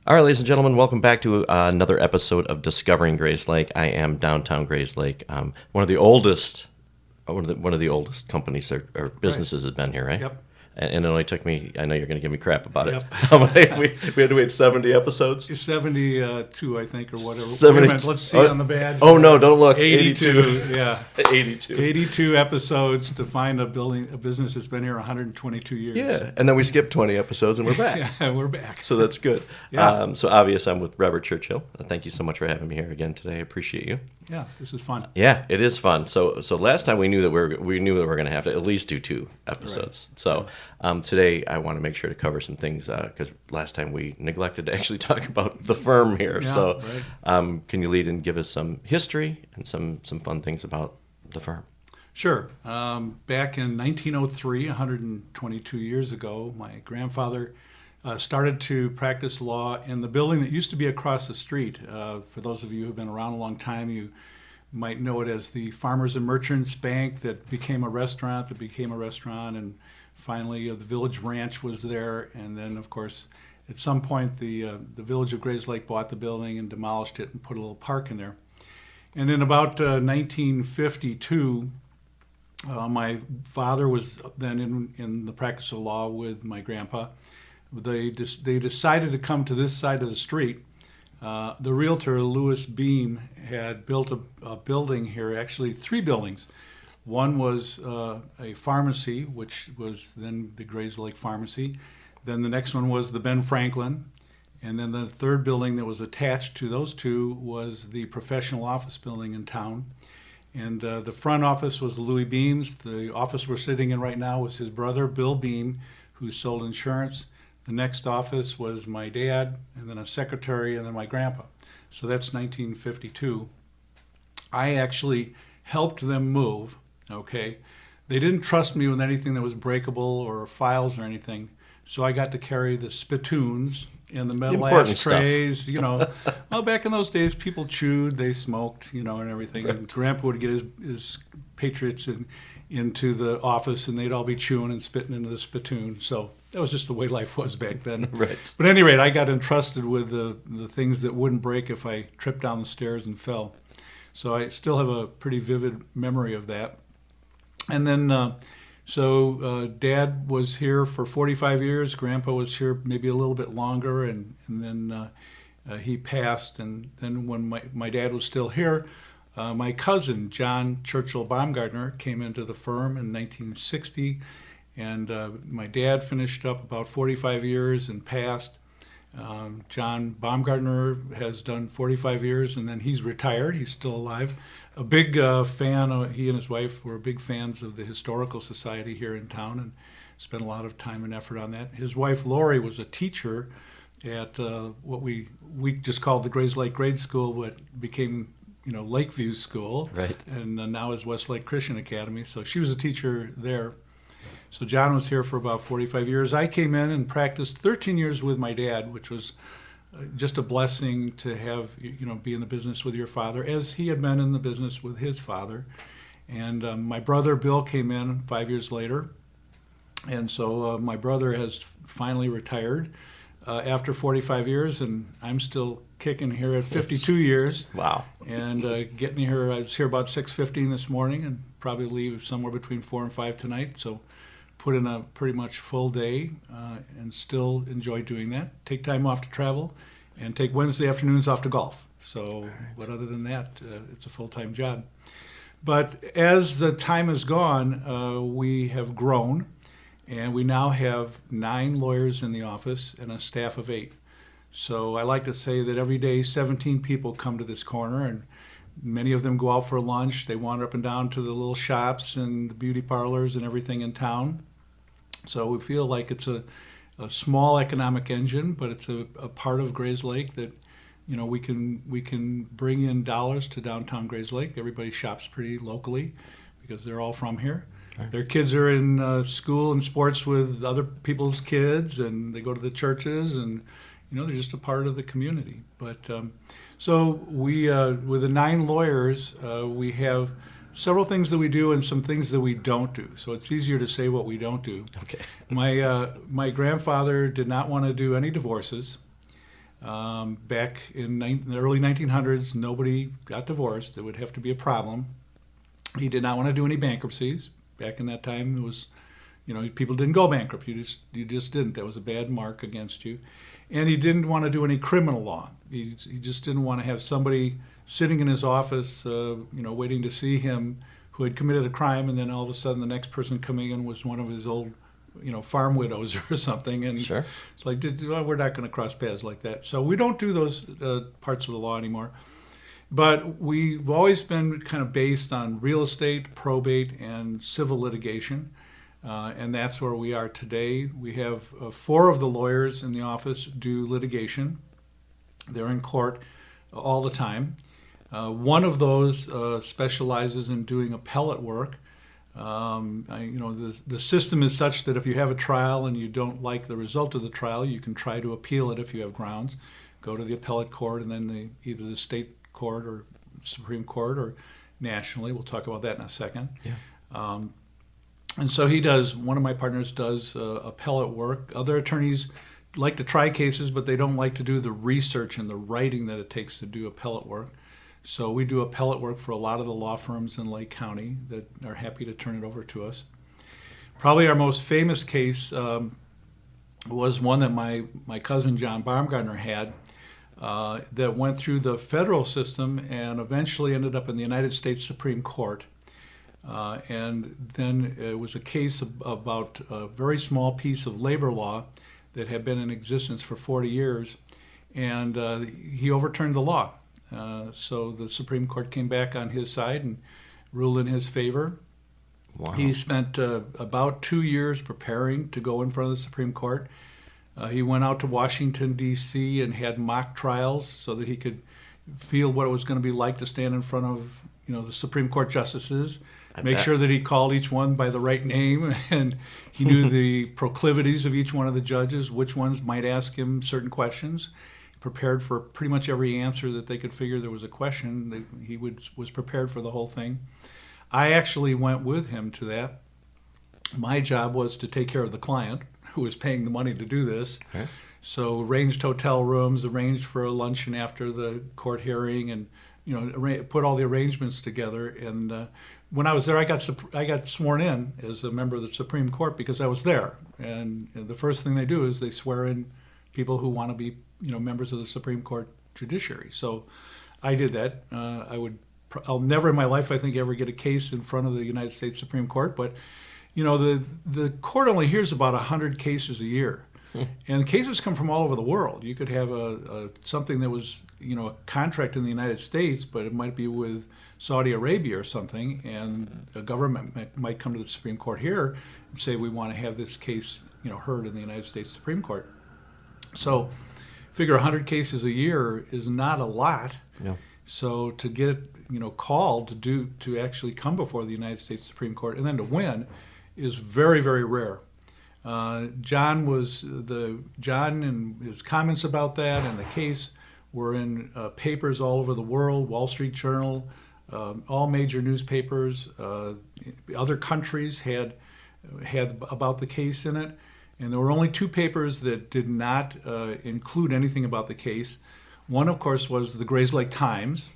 All right, ladies and gentlemen, welcome back to another episode of Discovering Grayslake. I am downtown Grayslake. One of the oldest companies or businesses has been here, right? Yep. And it only took me, I know you're going to give me crap about Yep. it. we had to wait 70 episodes? 72, I think, or whatever. 70 Wait a minute, let's see on the badge. Oh, no, don't look. 82. Yeah. 82. 82 episodes to find a business that's been here 122 years. Yeah, and then we skipped 20 episodes and we're back. Yeah, we're back. So that's good. Yeah. So obvious, I'm with Robert Churchill. Thank you so much for having me here again today. I appreciate you. Yeah, this is fun. Yeah, it is fun. So last time we knew that we were going to have to at least do 2 episodes. Right. So today I want to make sure to cover some things because last time we neglected to actually talk about the firm here. Yeah, so right. Can you lead and give us some history and some fun things about the firm? Sure. Back in 1903, 122 years ago, my grandfather started to practice law in the building that used to be across the street. For those of you who have been around a long time, you might know it as the Farmers and Merchants Bank that became a restaurant, and finally the Village Ranch was there. And then, of course, at some point, the Village of Grayslake bought the building and demolished it and put a little park in there. And in about 1952, my father was then in the practice of law with my grandpa. They decided to come to this side of the street. The realtor, Louis Beam, had built a building here, actually 3 buildings. One was a pharmacy, which was then the Grayslake Pharmacy. Then the next one was the Ben Franklin. And then the third building that was attached to those 2 was the professional office building in town. And the front office was Louis Beam's. The office we're sitting in right now was his brother, Bill Beam, who sold insurance. The next office was my dad, and then a secretary, and then my grandpa. So that's 1952. I actually helped them move, okay? They didn't trust me with anything that was breakable or files or anything, so I got to carry the spittoons and the metal ashtrays, stuff. you know. Well, back in those days, people chewed, they smoked, you know, and everything. Right. And Grandpa would get his patriots into the office, and they'd all be chewing and spitting into the spittoon. So that was just the way life was back then. Right. But at any rate, I got entrusted with the things that wouldn't break if I tripped down the stairs and fell. So I still have a pretty vivid memory of that. And then, Dad was here for 45 years. Grandpa was here maybe a little bit longer, and then he passed. And then when my dad was still here, my cousin, John Churchill Baumgartner, came into the firm in 1960. And my dad finished up about 45 years and passed. John Baumgartner has done 45 years, and then he's retired. He's still alive. A big fan, he and his wife were big fans of the Historical Society here in town and spent a lot of time and effort on that. His wife, Lori, was a teacher at what we just called the Grayslake Grade School, but became Lakeview School. Right. And now is Westlake Christian Academy. So she was a teacher there. So John was here for about 45 years. I came in and practiced 13 years with my dad, which was just a blessing to have, be in the business with your father, as he had been in the business with his father. And my brother, Bill, came in 5 years later. And so my brother has finally retired after 45 years, and I'm still kicking here at 52 years. Wow. And getting here, I was here about 6:15 this morning and probably leave somewhere between 4 and 5 tonight. So put in a pretty much full day and still enjoy doing that. Take time off to travel and take Wednesday afternoons off to golf. So, but other than that, it's a full-time job. But as the time has gone, we have grown, and we now have 9 lawyers in the office and a staff of 8. So I like to say that every day 17 people come to this corner, and many of them go out for lunch. They wander up and down to the little shops and the beauty parlors and everything in town. So we feel like it's a small economic engine, but it's a part of Grayslake that, we can bring in dollars to downtown Grayslake. Everybody shops pretty locally because they're all from here. Right. Their kids are in school and sports with other people's kids, and they go to the churches, and they're just a part of the community. But so we, with the 9 lawyers, we have several things that we do and some things that we don't do. So it's easier to say what we don't do. Okay. My grandfather did not want to do any divorces. Back in the early 1900s, nobody got divorced. It would have to be a problem. He did not want to do any bankruptcies. Back in that time, it was, people didn't go bankrupt. You just didn't. That was a bad mark against you. And he didn't want to do any criminal law. He just didn't want to have somebody sitting in his office, waiting to see him, who had committed a crime, and then all of a sudden the next person coming in was one of his old, farm widows or something. And Sure. It's like, we're not going to cross paths like that. So we don't do those parts of the law anymore. But we've always been kind of based on real estate, probate, and civil litigation. And that's where we are today. We have 4 of the lawyers in the office do litigation. They're in court all the time. One of those specializes in doing appellate work. The system is such that if you have a trial and you don't like the result of the trial, you can try to appeal it if you have grounds. Go to the appellate court, and then either the state court or Supreme Court or nationally. We'll talk about that in a second. Yeah. And so one of my partners does appellate work. Other attorneys like to try cases, but they don't like to do the research and the writing that it takes to do appellate work. So we do appellate work for a lot of the law firms in Lake County that are happy to turn it over to us. Probably our most famous case was one that my cousin John Baumgartner had that went through the federal system and eventually ended up in the United States Supreme Court. And then it was a case about a very small piece of labor law that had been in existence for 40 years, and he overturned the law. So the Supreme Court came back on his side and ruled in his favor. Wow. He spent about 2 years preparing to go in front of the Supreme Court. He went out to Washington, D.C. and had mock trials so that he could feel what it was going to be like to stand in front of the Supreme Court justices. Make sure that he called each one by the right name, and he knew the proclivities of each one of the judges, which ones might ask him certain questions. Prepared for pretty much every answer that they could figure there was a question. He was prepared for the whole thing. I actually went with him to that. My job was to take care of the client, who was paying the money to do this. Okay. So arranged hotel rooms, arranged for a luncheon after the court hearing, and put all the arrangements together. And when I was there, I got sworn in as a member of the Supreme Court because I was there. And the first thing they do is they swear in people who want to be members of the Supreme Court judiciary. So I did that. I'll never in my life, I think, ever get a case in front of the United States Supreme Court. But the court only hears about 100 cases a year. And the cases come from all over the world. You could have something that was, a contract in the United States, but it might be with Saudi Arabia or something, and a government might come to the Supreme Court here and say, we want to have this case, heard in the United States Supreme Court. So figure 100 cases a year is not a lot. No. So to get, called to actually come before the United States Supreme Court and then to win is very, very rare. John and his comments about that and the case were in papers all over the world, Wall Street Journal, all major newspapers. Other countries had about the case in it. And there were only 2 papers that did not include anything about the case. One, of course, was the Grayslake Times,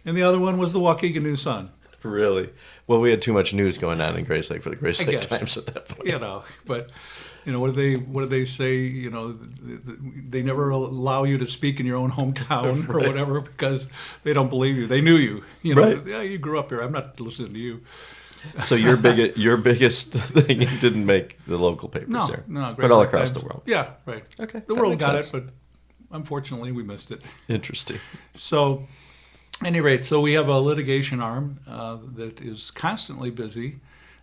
and the other one was the Waukegan News-Sun. Really? Well, we had too much news going on in Grayslake for the Grayslake Times at that point. But what did they say? They never allow you to speak in your own hometown or whatever because they don't believe you. They knew you. Right. Yeah, you grew up here. I'm not listening to you. So your biggest thing didn't make the local papers there. No, but all across the world. Yeah, right. Okay, the world got it, but unfortunately we missed it. Interesting. So, at any rate, so we have a litigation arm that is constantly busy.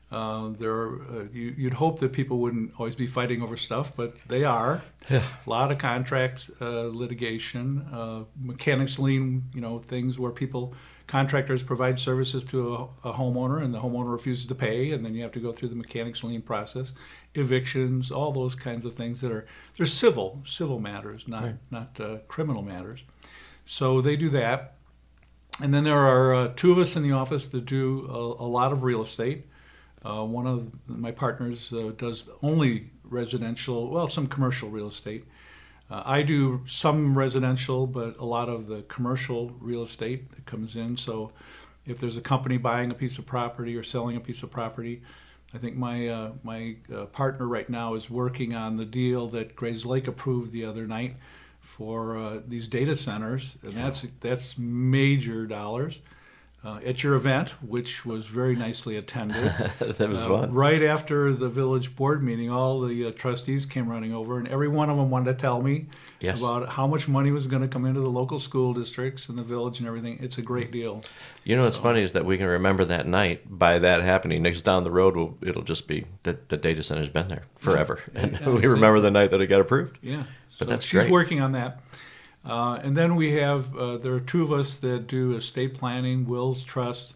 You'd hope that people wouldn't always be fighting over stuff, but they are. Yeah. A lot of contracts, litigation, mechanics lien, things where contractors provide services to a homeowner and the homeowner refuses to pay, and then you have to go through the mechanics lien process, evictions, all those kinds of things they're civil matters, not criminal matters. So they do that. And then there are 2 of us in the office that do a lot of real estate. One of my partners does only residential, some commercial real estate. I do some residential, but a lot of the commercial real estate that comes in. So if there's a company buying a piece of property or selling a piece of property, I think my partner right now is working on the deal that Grayslake approved the other night for these data centers, and that's major dollars. At your event, which was very nicely attended. That was fun. Right after the village board meeting, all the trustees came running over, and every one of them wanted to tell me about how much money was going to come into the local school districts and the village and everything. It's a great deal. You know what's funny is that we can remember that night by that happening. Next down the road, it'll just be that the data center's been there forever. And we remember the night that it got approved. Yeah. But so that's she's great. working on that. And then we have, there are two of us that do estate planning, wills, trusts,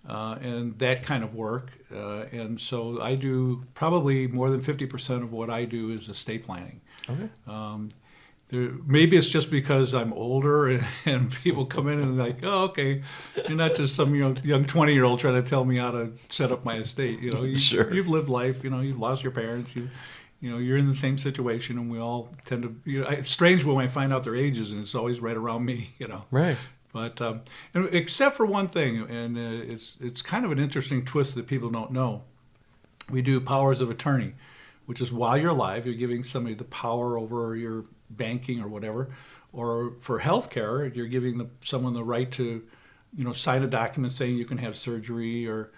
and that kind of work. And so I do probably more than 50% of what I do is estate planning. Okay. Maybe it's just because I'm older and people come in and like, oh, okay, you're not just some young 20-year-old trying to tell me how to set up my estate. Sure. You've lived life. You've lost your parents. You're in the same situation, and we all tend to. It's strange when I find out their ages, and it's always right around me. Right. But except for one thing, and it's kind of an interesting twist that people don't know. We do powers of attorney, which is while you're alive, you're giving somebody the power over your banking or whatever, or for healthcare, you're giving someone the right to, sign a document saying you can have surgery or,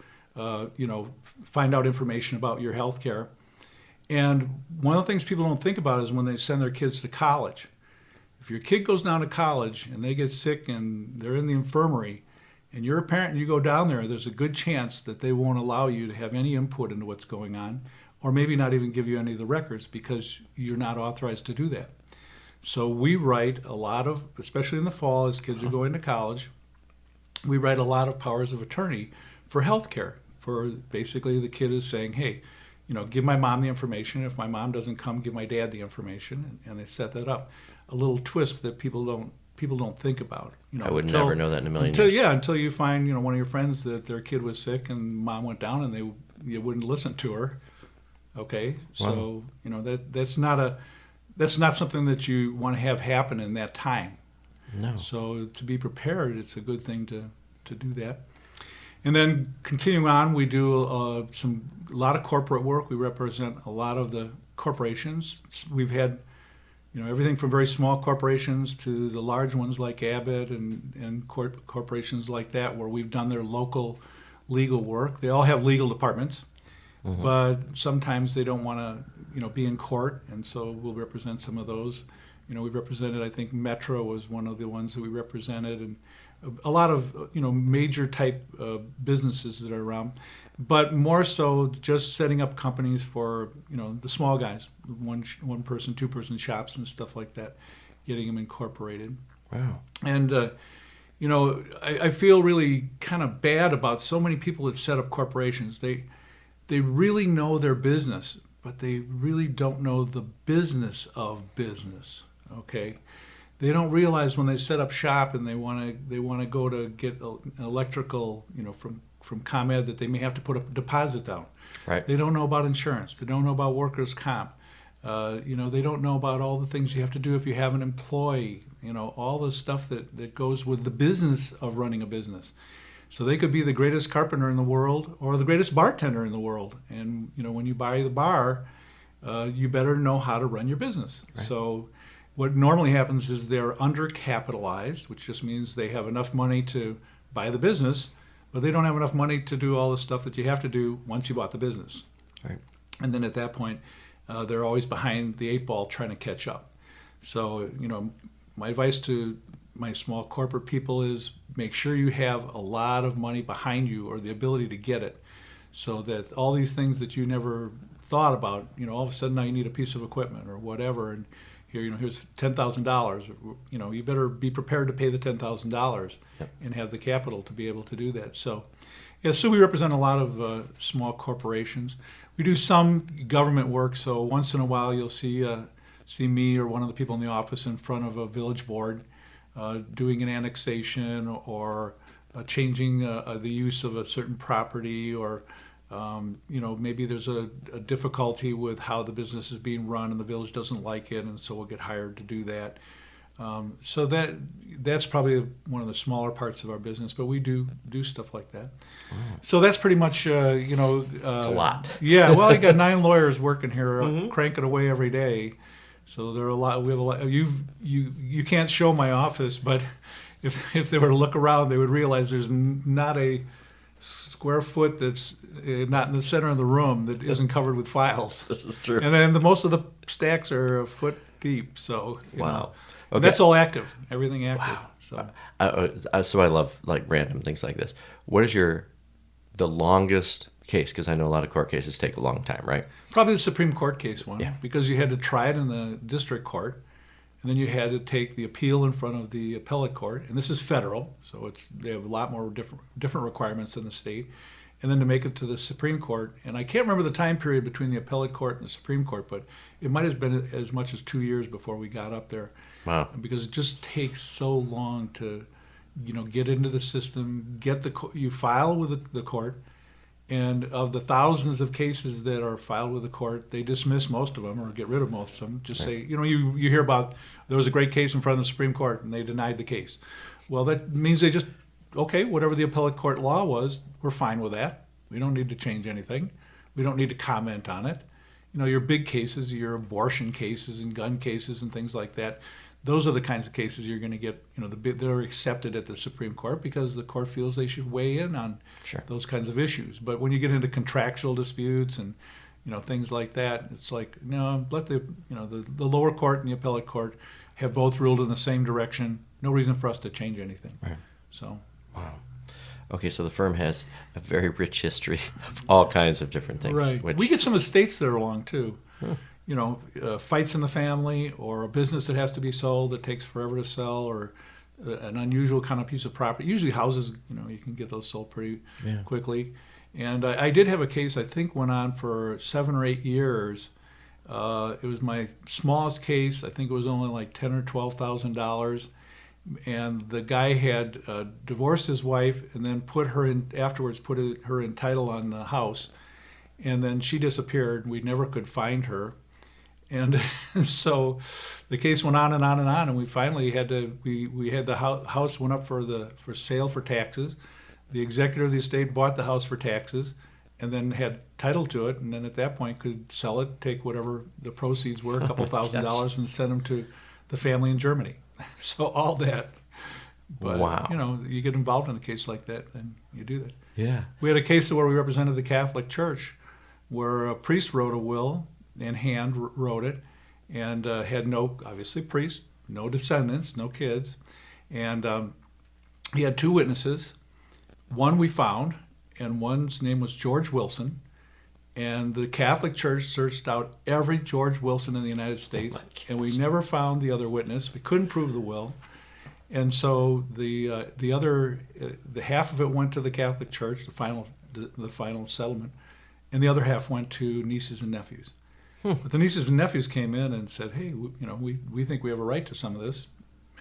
find out information about your healthcare. And one of the things people don't think about is when they send their kids to college. If your kid goes down to college and they get sick and they're in the infirmary and you're a parent and you go down there, there's a good chance that they won't allow you to have any input into what's going on, or maybe not even give you any of the records because you're not authorized to do that. So we write a lot of, especially in the fall as kids are going to college, we write a lot of powers of attorney for healthcare. For basically the kid is saying, hey, give my mom the information. If my mom doesn't come, give my dad the information, and they set that up. A little twist that people don't think about. I would never know that in a million years. Until you find one of your friends that their kid was sick and mom went down and you wouldn't listen to her. Okay, so that's not something that you want to have happen in that time. No. So to be prepared, it's a good thing to do that. And then continuing on, we do a lot of corporate work. We represent a lot of the corporations. We've had, everything from very small corporations to the large ones like Abbott and corporations like that, where we've done their local legal work. They all have legal departments, but sometimes they don't want to, be in court, and so we'll represent some of those. We've represented, I think Metro was one of the ones that we represented, and a lot of major type businesses that are around, but more so just setting up companies for the small guys, one person, 2-person shops and stuff like that, getting them incorporated. Wow. And I feel really kind of bad about so many people that set up corporations. They really know their business, but they really don't know the business of business. Okay. They don't realize when they set up shop and they want to go to get an electrical, from ComEd, that they may have to put a deposit down. Right. They don't know about insurance. They don't know about workers' comp. They don't know about all the things you have to do if you have an employee. All the stuff that goes with the business of running a business. So they could be the greatest carpenter in the world or the greatest bartender in the world. And when you buy the bar, you better know how to run your business. Right. So what normally happens is they're undercapitalized, which just means they have enough money to buy the business, but they don't have enough money to do all the stuff that you have to do once you bought the business. Right. And then at that point, they're always behind the 8 ball trying to catch up. So, my advice to my small corporate people is make sure you have a lot of money behind you or the ability to get it, so that all these things that you never thought about, all of a sudden now you need a piece of equipment or whatever, and here's $10,000. You better be prepared to pay the $10,000 and have the capital to be able to do that. So, so we represent a lot of small corporations. We do some government work. So once in a while, you'll see me or one of the people in the office in front of a village board doing an annexation or changing the use of a certain property or Maybe there's a difficulty with how the business is being run and the village doesn't like it, and so we'll get hired to do that. So that's probably one of the smaller parts of our business, but we do stuff like that. So that's pretty much, it's a lot. Yeah, well, you got 9 lawyers working here, cranking away every day. So there are a lot. We have a lot. You can't show my office, but if they were to look around, they would realize there's not a square foot that's not in the center of the room that isn't covered with files. This is true. And then most of the stacks are a foot deep. So wow. Okay. That's all active. Everything active. Wow. So I love like random things like this. What is the longest case? Because I know a lot of court cases take a long time, right? Probably the Supreme Court case one. Yeah. Because you had to try it in the district court, and then you had to take the appeal in front of the appellate court. And this is federal, so they have a lot more different requirements than the state. And then to make it to the Supreme Court. And I can't remember the time period between the appellate court and the Supreme Court, but it might have been as much as 2 years before we got up there. Wow. Because it just takes so long to, get into the system, you file with the court, and of the thousands of cases that are filed with the court, they dismiss most of them or get rid of most of them. Just say, you hear about there was a great case in front of the Supreme Court and they denied the case. Well, that means they just, okay, whatever the appellate court law was, we're fine with that. We don't need to change anything. We don't need to comment on it. Your big cases, your abortion cases and gun cases and things like that, those are the kinds of cases you're going to get, that are accepted at the Supreme Court because the court feels they should weigh in on those kinds of issues. But when you get into contractual disputes and, things like that, it's like, no, let the lower court and the appellate court have both ruled in the same direction. No reason for us to change anything. Right. So. Wow. Okay, so the firm has a very rich history of all kinds of different things. Right. We get some estates that are along, too. Fights in the family or a business that has to be sold that takes forever to sell or an unusual kind of piece of property. Usually houses, you can get those sold pretty quickly. And I did have a case I think went on for 7 or 8 years. It was my smallest case. I think it was only like $10,000 or $12,000. And the guy had divorced his wife and then put her in title on the house. And then she disappeared. We never could find her. And so the case went on and on and on, and we finally had the house went up for sale for taxes. The executor of the estate bought the house for taxes, and then had title to it, and then at that point could sell it, take whatever the proceeds were, a couple $1,000s, and send them to the family in Germany. So all that. But, wow. You get involved in a case like that, then you do that. Yeah. We had a case where we represented the Catholic Church, where a priest wrote a will and hand wrote it, and had no descendants, no kids, and he had 2 witnesses. One we found, and one's name was George Wilson, and the Catholic Church searched out every George Wilson in the United States, and we never found the other witness. We couldn't prove the will, and so the half of it went to the Catholic Church, the final settlement, and the other half went to nieces and nephews. But the nieces and nephews came in and said, hey, we think we have a right to some of this.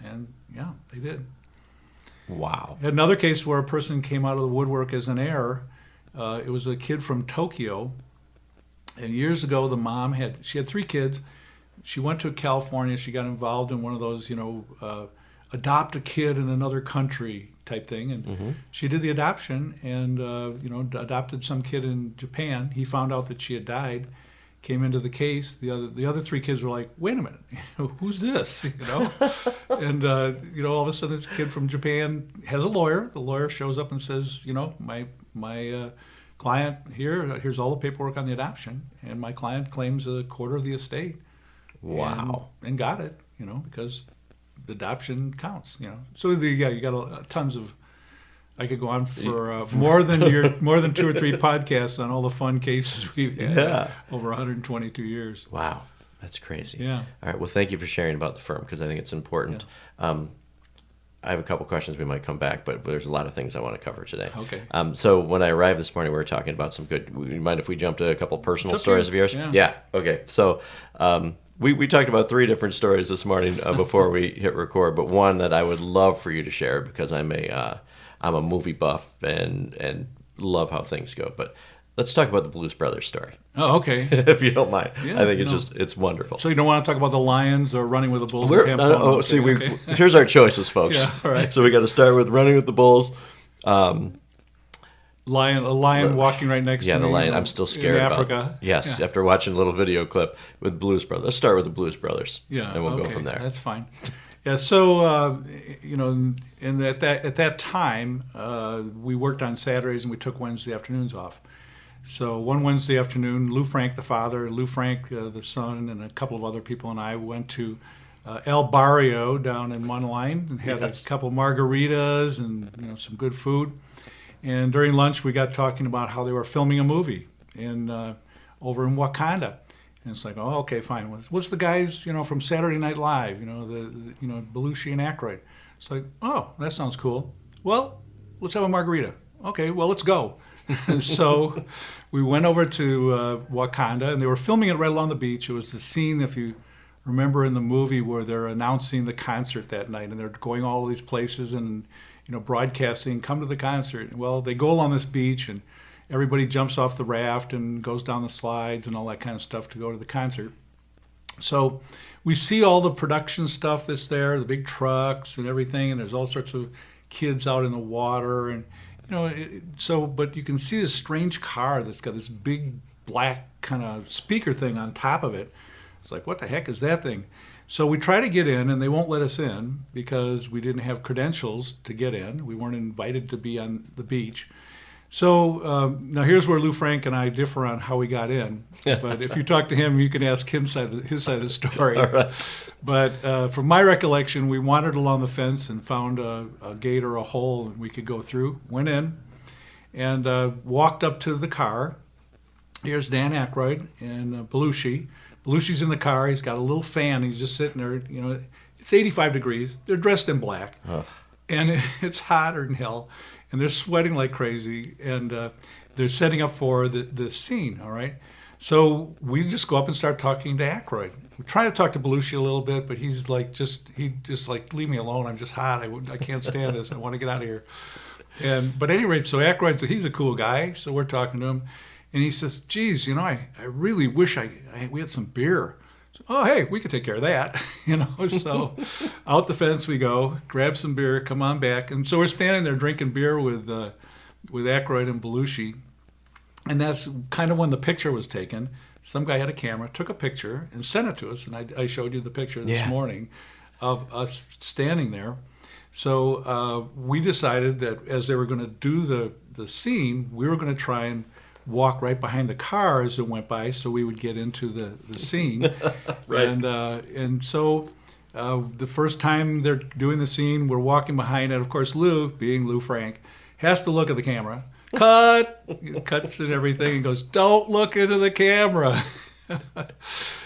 And yeah, they did. Wow. Had another case where a person came out of the woodwork as an heir. It was a kid from Tokyo. And years ago, the mom had 3 kids. She went to California. She got involved in one of those, adopt a kid in another country type thing. And she did the adoption and, adopted some kid in Japan. He found out that she had died. Came into the case. The other 3 kids were like, "Wait a minute, who's this?" And all of a sudden, this kid from Japan has a lawyer. The lawyer shows up and says, my client here's all the paperwork on the adoption, and my client claims a quarter of the estate. Wow. And got it, because the adoption counts. So you got tons of. I could go on for more than 2 or 3 podcasts on all the fun cases we've had over 122 years. Wow, that's crazy. Yeah. All right. Well, thank you for sharing about the firm because I think it's important. Yeah. I have a couple questions. We might come back, but there's a lot of things I want to cover today. Okay. So when I arrived this morning, we were talking about some good. Would you mind if we jump to a couple personal stories of yours? Yeah. Okay. So. We talked about 3 different stories this morning before we hit record, but one that I would love for you to share because I'm a movie buff and love how things go. But Let's talk about the Blues Brothers story, Oh, okay. if you don't mind. Yeah, I think no. it's wonderful. So you don't want to talk about the Lions or Running with the Bulls? We're, in Pamplona? see, Okay. here's our choices, folks. Yeah, all right. So we got to start with Running with the Bulls. A lion walking right next to Yeah, me. the lion. I'm still scared in about. Africa. Yes, Yeah. after watching a little video clip with Blues Brothers. Let's start with the Blues Brothers. Yeah, and we'll go okay, from there. That's fine. Yeah, so and at that time, we worked on Saturdays and we took Wednesday afternoons off. So one Wednesday afternoon, Lou Frank, the father, Lou Frank, the son, and a couple of other people and I went to El Barrio down in Munline and had Yes. a couple margaritas and some good food. And during lunch, we got talking about how they were filming a movie over in Wakanda. And it's like, oh, okay, fine. What's the guys, from Saturday Night Live? Belushi and Aykroyd. It's like, oh, that sounds cool. Well, let's have a margarita. Okay, well, let's go. And so we went over to Wakanda, and they were filming it right along the beach. It was the scene, if you remember in the movie, where they're announcing the concert that night, and they're going all these places and broadcasting, come to the concert. Well, they go along this beach, and everybody jumps off the raft and goes down the slides and all that kind of stuff to go to the concert. So we see all the production stuff that's there, the big trucks and everything, and there's all sorts of kids out in the water, and but you can see this strange car that's got this big black kind of speaker thing on top of it. It's like, what the heck is that thing? So we try to get in, and they won't let us in because we didn't have credentials to get in. We weren't invited to be on the beach. So now here's where Lou Frank and I differ on how we got in. But if you talk to him, you can ask him his side of the story. All right. But from my recollection, we wandered along the fence and found a gate or a hole and we could go through. Went in and walked up to the car. Here's Dan Aykroyd and Belushi. Belushi's in the car. He's got a little fan. He's just sitting there. It's 85 degrees. They're dressed in black. Ugh. And it's hotter than hell. And they're sweating like crazy. And they're setting up for the scene, all right? So we just go up and start talking to Aykroyd. We try to talk to Belushi a little bit, but he's like, leave me alone. I'm just hot. I can't stand this. I want to get out of here. But at any rate, so Aykroyd, he's a cool guy. So we're talking to him. And he says, geez, I really wish we had some beer. So, oh, hey, we could take care of that. So out the fence we go, grab some beer, come on back. And so we're standing there drinking beer with Aykroyd and Belushi. And that's kind of when the picture was taken. Some guy had a camera, took a picture, and sent it to us. And I showed you the picture this morning of us standing there. So we decided that as they were going to do the scene, we were going to try and walk right behind the car as it went by so we would get into the scene. Right. And so the first time they're doing the scene, we're walking behind it. Of course, Lou, being Lou Frank, has to look at the camera. Cut! Cuts and everything and goes, don't look into the camera.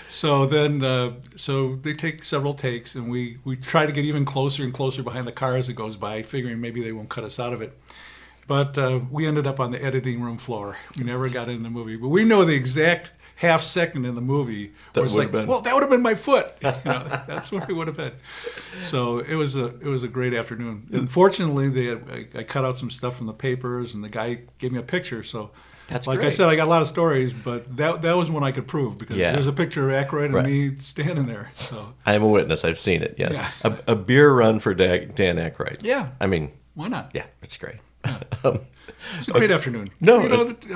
So then, so they take several takes, and we try to get even closer and closer behind the car as it goes by, figuring maybe they won't cut us out of it. But we ended up on the editing room floor. We never got in the movie. But we know the exact half second in the movie where it's like, well, that would have been my foot. That's where it would have been. So it was a great afternoon. Unfortunately, I cut out some stuff from the papers, and the guy gave me a picture. So, that's like great. I said, I got a lot of stories, but that was one I could prove because there's a picture of Aykroyd and me standing there. So I am a witness. I've seen it, yes. Yeah. A beer run for Dan Aykroyd. Yeah. I mean, why not? yeah, it's great. It's a great afternoon. No,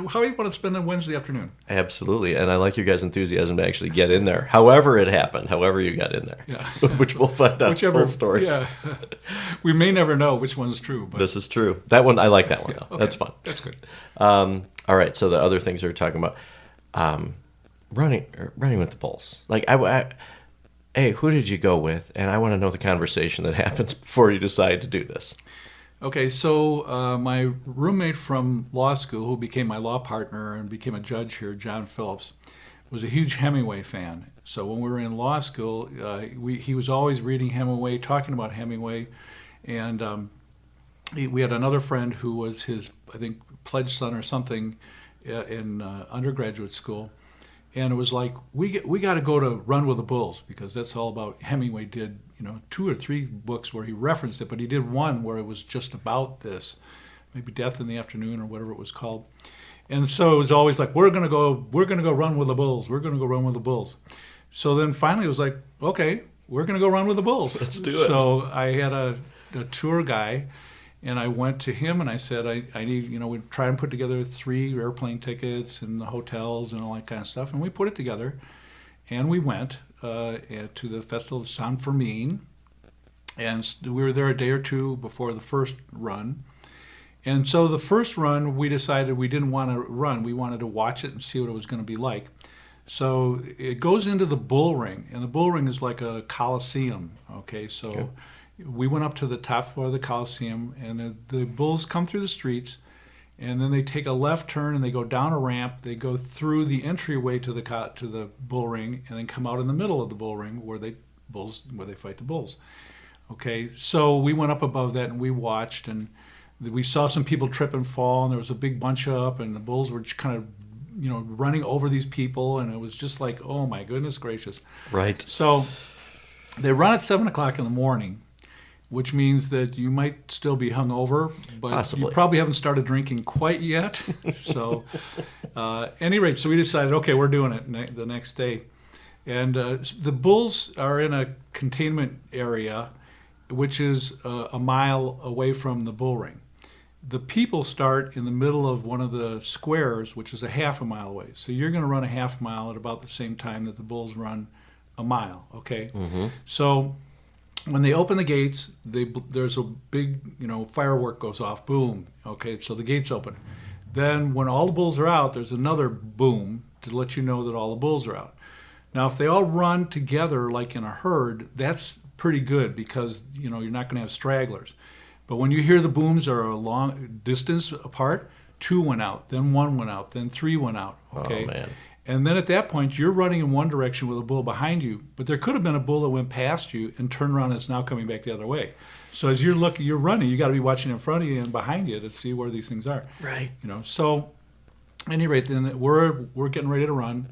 how do you want to spend a Wednesday afternoon? Absolutely, and I like your guys' enthusiasm to actually get in there. However it happened, however you got in there, which we'll find out both stories. Yeah. We may never know which one's true. But this is true. That one, I like that one though. Okay. That's fun. That's good. All right, so the other things we're talking about, running with the Bulls. Like hey, who did you go with? And I want to know the conversation that happens before you decide to do this. Okay, so my roommate from law school, who became my law partner and became a judge here, John Phillips, was a huge Hemingway fan. So when we were in law school, he was always reading Hemingway, talking about Hemingway, and we had another friend who was his, I think, pledge son or something in undergraduate school. And it was like, we got to go to Run with the Bulls because that's all about, Hemingway did, 2 or 3 books where he referenced it, but he did one where it was just about this, maybe Death in the Afternoon or whatever it was called. And so it was always like, we're gonna go run with the bulls. We're gonna go run with the bulls. So then finally it was like, okay, we're gonna go run with the bulls. Let's do it. So I had a tour guy, and I went to him and I said, I need, we try and put together 3 airplane tickets and the hotels and all that kind of stuff. And we put it together, and we went to the Festival of San Fermin. And we were there a day or two before the first run. And so the first run, we decided we didn't want to run. We wanted to watch it and see what it was going to be like. So it goes into the bull ring, and the bull ring is like a coliseum. Okay, so we went up to the top floor of the coliseum, and the bulls come through the streets, and then they take a left turn and they go down a ramp. They go through the entryway to the bull ring, and then come out in the middle of the bull ring where they fight the bulls. Okay, so we went up above that and we watched, and we saw some people trip and fall, and there was a big bunch up, and the bulls were just kind of, running over these people, and it was just like, oh my goodness gracious. Right. So they run at 7 o'clock in the morning, which means that you might still be hungover, but Possibly. You probably haven't started drinking quite yet. So, at any rate, so we decided, okay, we're doing it the next day. And the bulls are in a containment area, which is a mile away from the bull ring. The people start in the middle of one of the squares, which is a half a mile away. So you're going to run a half mile at about the same time that the bulls run a mile, okay? Mm-hmm. So when they open the gates, there's a big, firework goes off, boom, okay? So the gates open. Then when all the bulls are out, there's another boom to let you know that all the bulls are out. Now, if they all run together like in a herd, that's pretty good because, you're not going to have stragglers. But when you hear the booms are a long distance apart, 2 went out, then 1 went out, then 3 went out. Okay? Oh, man. And then at that point, you're running in one direction with a bull behind you, but there could have been a bull that went past you and turned around and is now coming back the other way. So as you're running, you got to be watching in front of you and behind you to see where these things are. Right. So at any rate, then we're getting ready to run.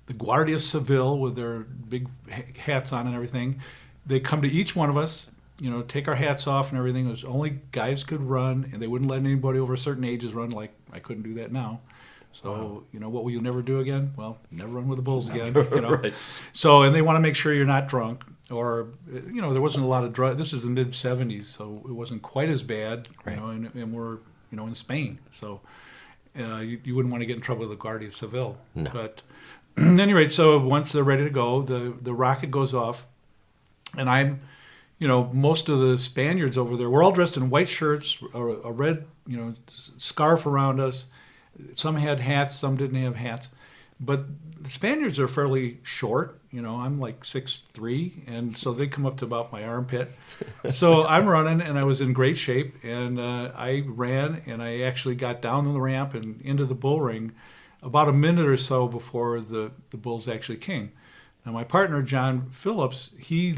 The Guardia Civil with their big hats on and everything, they come to each one of us, take our hats off and everything. It was only guys could run, and they wouldn't let anybody over certain ages run. Like, I couldn't do that now. So, what will you never do again? Well, never run with the bulls again. Right. So, and they want to make sure you're not drunk, or, there wasn't a lot of drug. This is the mid-'70s, so it wasn't quite as bad, right. And we're, in Spain. So you wouldn't want to get in trouble with the Guardia Civil. No. But at any rate, so once they're ready to go, the rocket goes off, and I'm, most of the Spaniards over there, we're all dressed in white shirts, a red, scarf around us. Some had hats, some didn't have hats. But the Spaniards are fairly short. I'm like 6'3", and so they come up to about my armpit. So I'm running, and I was in great shape, and I ran, and I actually got down the ramp and into the bull ring about a minute or so before the bulls actually came. Now, my partner, John Phillips, he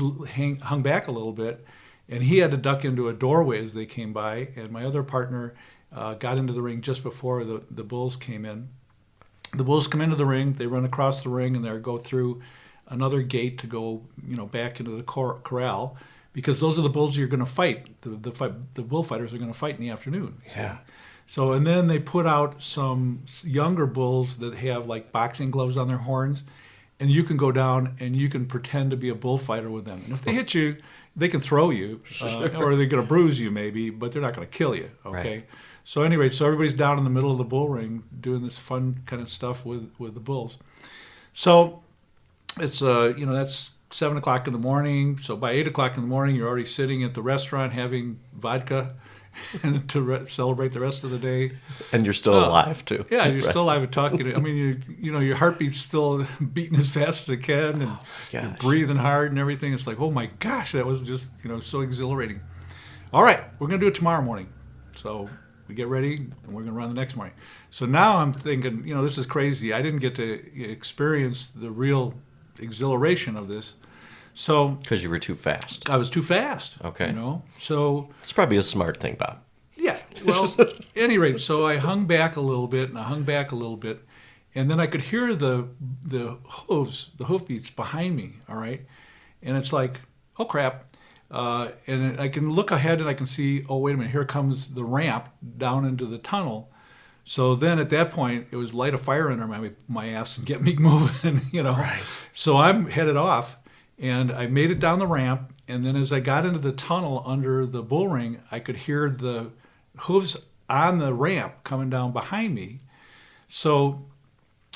hung back a little bit, and he had to duck into a doorway as they came by, and my other partner got into the ring just before the bulls came in. The bulls come into the ring, they run across the ring, and they go through another gate to go, back into the corral, because those are the bulls you're going to fight. The bullfighters are going to fight in the afternoon. Yeah. So, and then they put out some younger bulls that have like boxing gloves on their horns, and you can go down and you can pretend to be a bullfighter with them. And if they hit you, they can throw you, or they're going to bruise you maybe, but they're not going to kill you, okay? Right. So anyway, so everybody's down in the middle of the bull ring doing this fun kind of stuff with the bulls. So it's, that's 7 o'clock in the morning. So by 8 o'clock in the morning, you're already sitting at the restaurant having vodka to celebrate the rest of the day. And you're still alive, too. Yeah, you're still alive and talking. I mean, your heartbeat's still beating as fast as it can, and you're breathing hard and everything. It's like, oh my gosh, that was just, so exhilarating. All right, we're going to do it tomorrow morning. So we get ready, and we're going to run the next morning. So now I'm thinking, this is crazy. I didn't get to experience the real exhilaration of this. So because you were too fast. I was too fast. Okay. So it's probably a smart thing, Bob. Yeah. Well, at any rate, so I hung back a little bit, and then I could hear the hoofbeats behind me. All right, and it's like, oh crap, and I can look ahead and I can see, oh wait a minute, here comes the ramp down into the tunnel. So then at that point, it was light a fire under my ass and get me moving, Right. So I'm headed off, and I made it down the ramp. And then as I got into the tunnel under the bull ring, I could hear the hooves on the ramp coming down behind me. So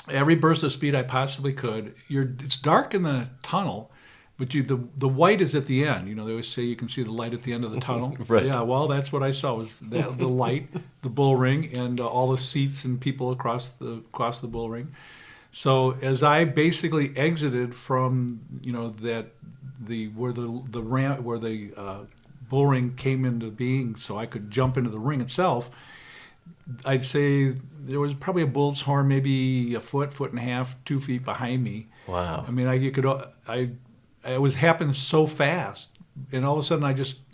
every burst of speed I possibly could. It's dark in the tunnel, but the white is at the end. They always say you can see the light at the end of the tunnel. Right. Yeah, well, that's what I saw was the light, the bull ring, and all the seats and people across the bull ring. So as I basically exited from where the ramp where the bull ring came into being, so I could jump into the ring itself, I'd say there was probably a bull's horn, maybe a foot and a half, 2 feet behind me. Wow. I mean, it was happening so fast, and all of a sudden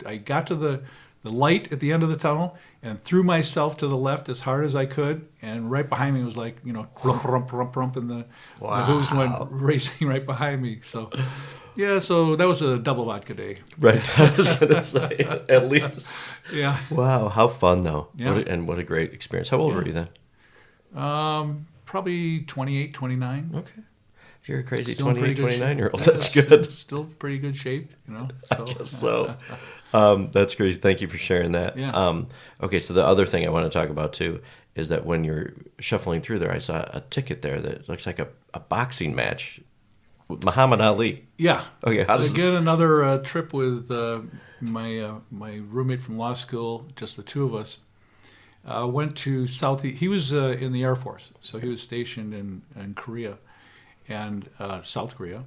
I got to the light at the end of the tunnel and threw myself to the left as hard as I could, and right behind me was like, rump, rump, rump, rump, and the hooves went racing right behind me. So, yeah, so that was a double vodka day. Right. I was going to say, at least. Yeah. Wow. How fun, though. Yeah. What a great experience. How old were you then? Probably 28, 29. Okay. You're a crazy Still in 28, pretty good 29-year-old. shape. That's good. Still pretty good shape, So. I guess so. That's great. Thank you for sharing that. Yeah. Okay, so the other thing I want to talk about, too, is that when you're shuffling through there, I saw a ticket there that looks like a boxing match with Muhammad Ali. Yeah. Okay, how does Again, another trip with my roommate from law school, just the two of us. Went to Southeast. He was in the Air Force, so he was stationed in Korea and South Korea,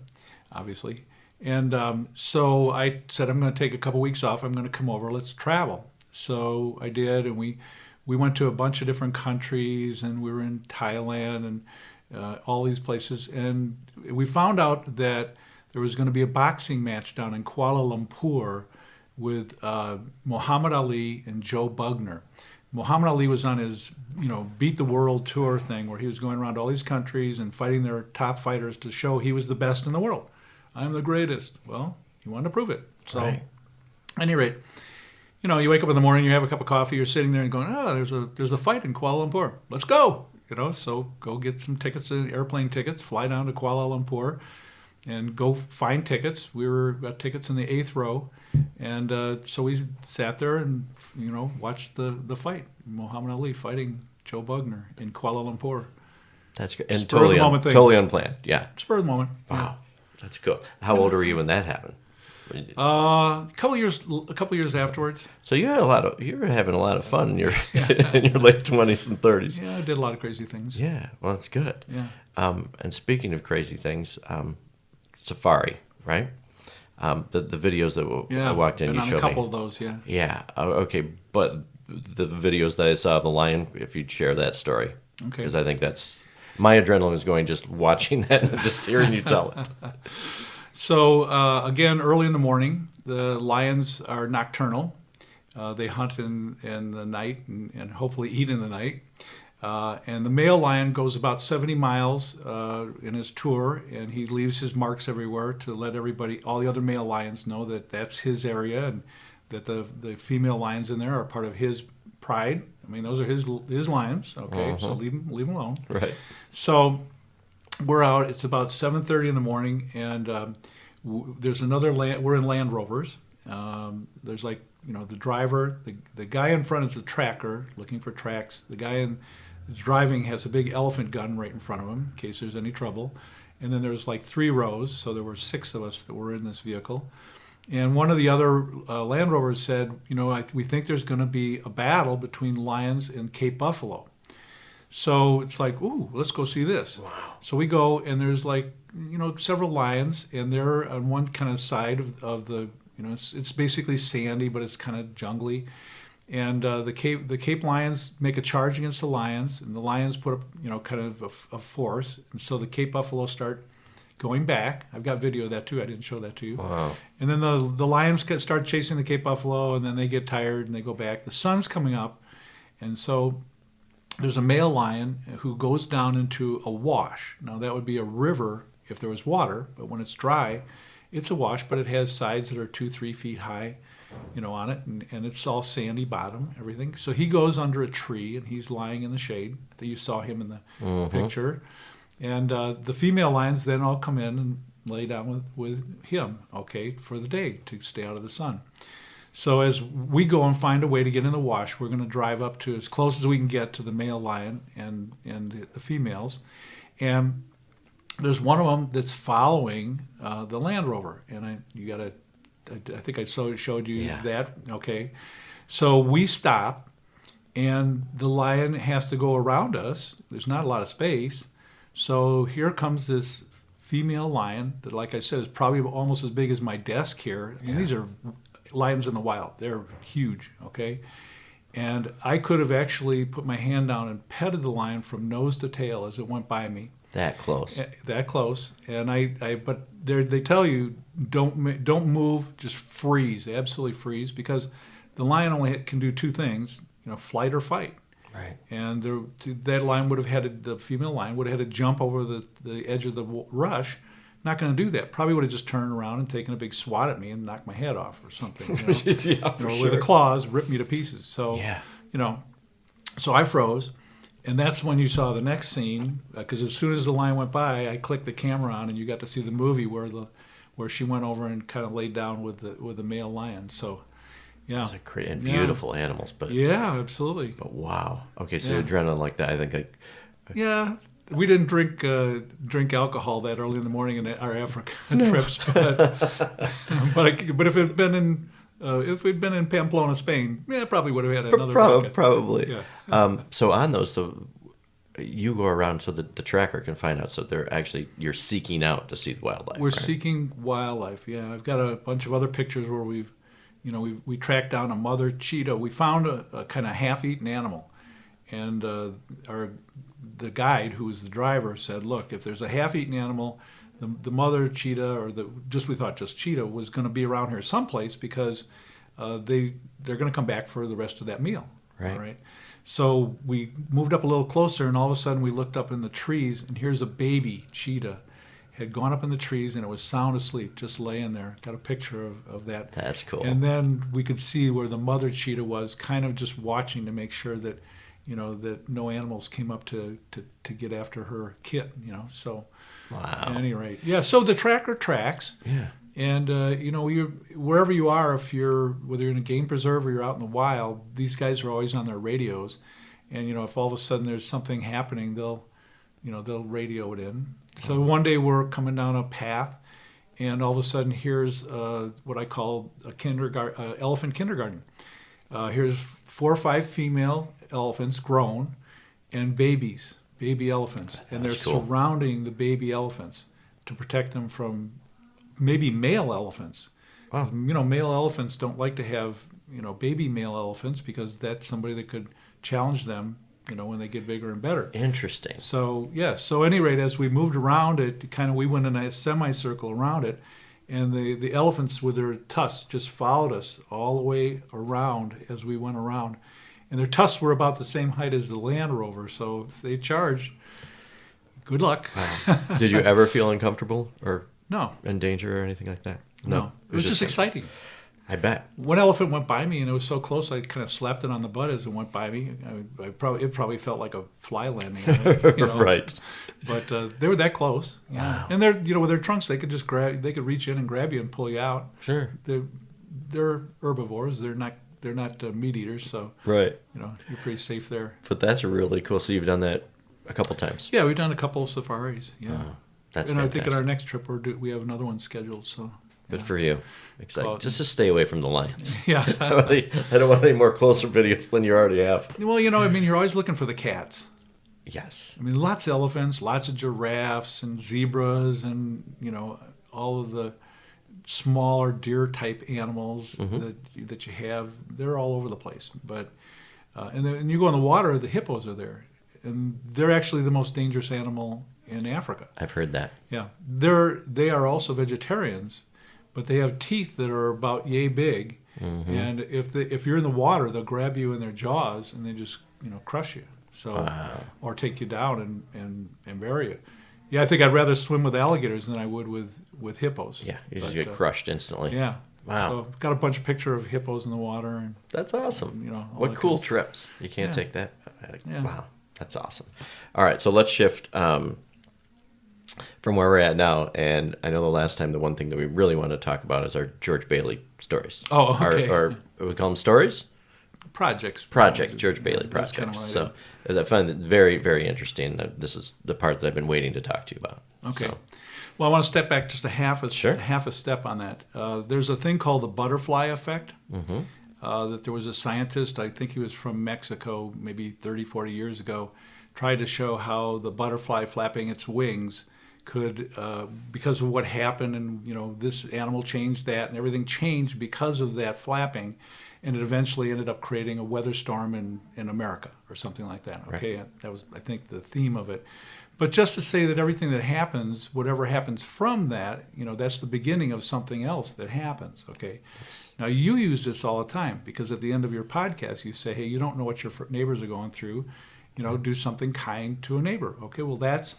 obviously. And so I said, I'm going to take a couple weeks off. I'm going to come over. Let's travel. So I did, and we went to a bunch of different countries, and we were in Thailand and all these places. And we found out that there was going to be a boxing match down in Kuala Lumpur with Muhammad Ali and Joe Bugner. Muhammad Ali was on his, Beat the World tour thing where he was going around all these countries and fighting their top fighters to show he was the best in the world. I'm the greatest. Well, he wanted to prove it. So, right. At any rate, you wake up in the morning, you have a cup of coffee, you're sitting there and going, there's a fight in Kuala Lumpur. Let's go. So go get some tickets, airplane tickets, fly down to Kuala Lumpur, and go find tickets. We got tickets in the 8th row, and so we sat there and watched the fight. Muhammad Ali fighting Joe Bugner in Kuala Lumpur. That's good. And Spur of the moment thing. Totally unplanned. Yeah. Spur of the moment. Wow. Yeah. That's cool. How old were you when that happened? A couple years afterwards. So you were having a lot of fun in your in your late 20s and 30s. Yeah, I did a lot of crazy things. Yeah. Well, that's good. Yeah. And speaking of crazy things, safari, right? The videos that I walked in, been you on showed a couple me. of those, yeah. Yeah. Okay, but the videos that I saw of the lion, if you'd share that story, Okay. because I think that's my adrenaline is going just watching that and just hearing you tell it. So again, early in the morning, the lions are nocturnal. They hunt in the night and hopefully eat in the night. And the male lion goes about 70 miles in his tour, and he leaves his marks everywhere to let all the other male lions know that that's his area and that the female lions in there are part of his pride. I mean, those are his lions. Okay, so leave them alone. Right. So we're out. It's about 7:30 in the morning, and there's another we're in Land Rovers. There's the driver, the guy in front is the tracker looking for tracks. The guy who's driving has a big elephant gun right in front of him in case there's any trouble. And then there's 3 rows, so there were 6 of us that were in this vehicle. And one of the other Land Rovers said, we think there's going to be a battle between lions and Cape buffalo. So it's ooh, let's go see this. Wow. So we go, and there's several lions, and they're on one kind of side of the, it's basically sandy, but it's kind of jungly. And the Cape lions make a charge against the lions, and the lions put up, kind of a force. And so the Cape buffalo start going back. I've got video of that too. I didn't show that to you. Wow. And then the lions start chasing the Cape buffalo, and then they get tired and they go back. The sun's coming up, and so there's a male lion who goes down into a wash. Now that would be a river if there was water, but when it's dry, it's a wash, but it has sides that are 2-3 feet high. on it, and it's all sandy bottom, everything. So he goes under a tree, and he's lying in the shade. That you saw him in the picture. And the female lions then all come in and lay down with him, okay, for the day to stay out of the sun. So as we go and find a way to get in the wash, we're going to drive up to as close as we can get to the male lion and the females. And there's one of them that's following the Land Rover. And I think I showed you that. Okay. So we stop, and the lion has to go around us. There's not a lot of space. So here comes this female lion that, like I said, is probably almost as big as my desk here. I mean, these are lions in the wild. They're huge, okay? And I could have actually put my hand down and petted the lion from nose to tail as it went by me. That close. That close. And but they tell you don't move, just freeze, absolutely freeze, because the lion only can do two things, flight or fight. Right. And that lion the female lion would have had to jump over the edge of the rush. Not going to do that. Probably would have just turned around and taken a big swat at me and knocked my head off or something. For sure. With the claws, ripped me to pieces. So, so I froze. And that's when you saw the next scene, because as soon as the lion went by, I clicked the camera on, and you got to see the movie where she went over and kind of laid down with the male lion. So, yeah, and beautiful animals, but absolutely. But wow, okay, so adrenaline like that, I think. We didn't drink alcohol that early in the morning in our Africa trips, but if we'd been in Pamplona, Spain, probably would have had another probably. Yeah. So on those, so you go around so that the tracker can find out. So you're seeking out to see the wildlife. We're seeking wildlife. Yeah, I've got a bunch of other pictures where we tracked down a mother cheetah. We found a kind of half-eaten animal, and the guide, who was the driver, said, "Look, if there's a half-eaten animal, the mother cheetah, or we thought just cheetah, was going to be around here someplace, because they're going to come back for the rest of that meal." Right. All right. So we moved up a little closer, and all of a sudden we looked up in the trees, and here's a baby cheetah. Had gone up in the trees, and it was sound asleep, just laying there. Got a picture of that. That's cool. And then we could see where the mother cheetah was, kind of just watching to make sure that, that no animals came up to get after her kit. So. Wow. At any rate, so the tracker tracks. Yeah. And wherever you are, whether you're in a game preserve or you're out in the wild, these guys are always on their radios, and if all of a sudden there's something happening, they'll radio it in. So one day we're coming down a path, and all of a sudden here's what I call elephant kindergarten. Here's 4 or 5 female elephants, grown, and baby elephants, and they're surrounding the baby elephants to protect them from maybe male elephants. Wow. Male elephants don't like to have baby male elephants, because that's somebody that could challenge them when they get bigger and better. Interesting. So, so at any rate, as we moved around it, we went in a semicircle around it, and the elephants with their tusks just followed us all the way around as we went around. And their tusks were about the same height as the Land Rover, so if they charged, good luck. Wow. Did you ever feel uncomfortable or in danger or anything like that? No. It was just exciting. I bet. One elephant went by me, and it was so close, I kind of slapped it on the butt as it went by me. It probably felt like a fly landing on it, Right. But they were that close. Wow. And they're with their trunks, they could reach in and grab you and pull you out. Sure. They're herbivores. They're not meat eaters, so right. You're pretty safe there. But that's really cool. So you've done that a couple times. Yeah, we've done a couple of safaris. Yeah. Oh, that's and fantastic. I think in our next trip we have another one scheduled. So. Good for you. Exciting. Just to stay away from the lions. Yeah. I don't want any more closer videos than you already have. Well, you're always looking for the cats. Yes. Lots of elephants, lots of giraffes and zebras, and all of the smaller deer-type animals that you have. They're all over the place. But and then you go in the water, the hippos are there, and they're actually the most dangerous animal in Africa. I've heard that. Yeah, they are also vegetarians, but they have teeth that are about yay big, and if you're in the water, they'll grab you in their jaws and they just crush you. So or take you down and bury you. Yeah, I think I'd rather swim with alligators than I would with hippos. Yeah, you just get crushed instantly. Yeah, Wow. So I've got a bunch of picture of hippos in the water. And that's awesome. You know, what cool trips. You can't take that. Yeah. Wow. That's awesome. All right. So let's shift from where we're at now. And I know the last time, the one thing that we really want to talk about is our George Bailey stories. Oh, okay. Or we call them stories? Project, George Bailey That's projects. Kind So I find it very, very interesting. This is the part that I've been waiting to talk to you about. Okay. So. Well, I want to step back just a half a step on that. There's a thing called the butterfly effect. Mm-hmm. That there was a scientist, I think he was from Mexico, maybe 30, 40 years ago, tried to show how the butterfly flapping its wings could, because of what happened, and this animal changed that, and everything changed because of that flapping, and it eventually ended up creating a weather storm in America or something like that. Okay, right. That was, I think, the theme of it. But just to say that everything that happens, whatever happens from that, that's the beginning of something else that happens, okay? Yes. Now, you use this all the time because at the end of your podcast, you say, hey, you don't know what your neighbors are going through, do something kind to a neighbor, okay? Well, that's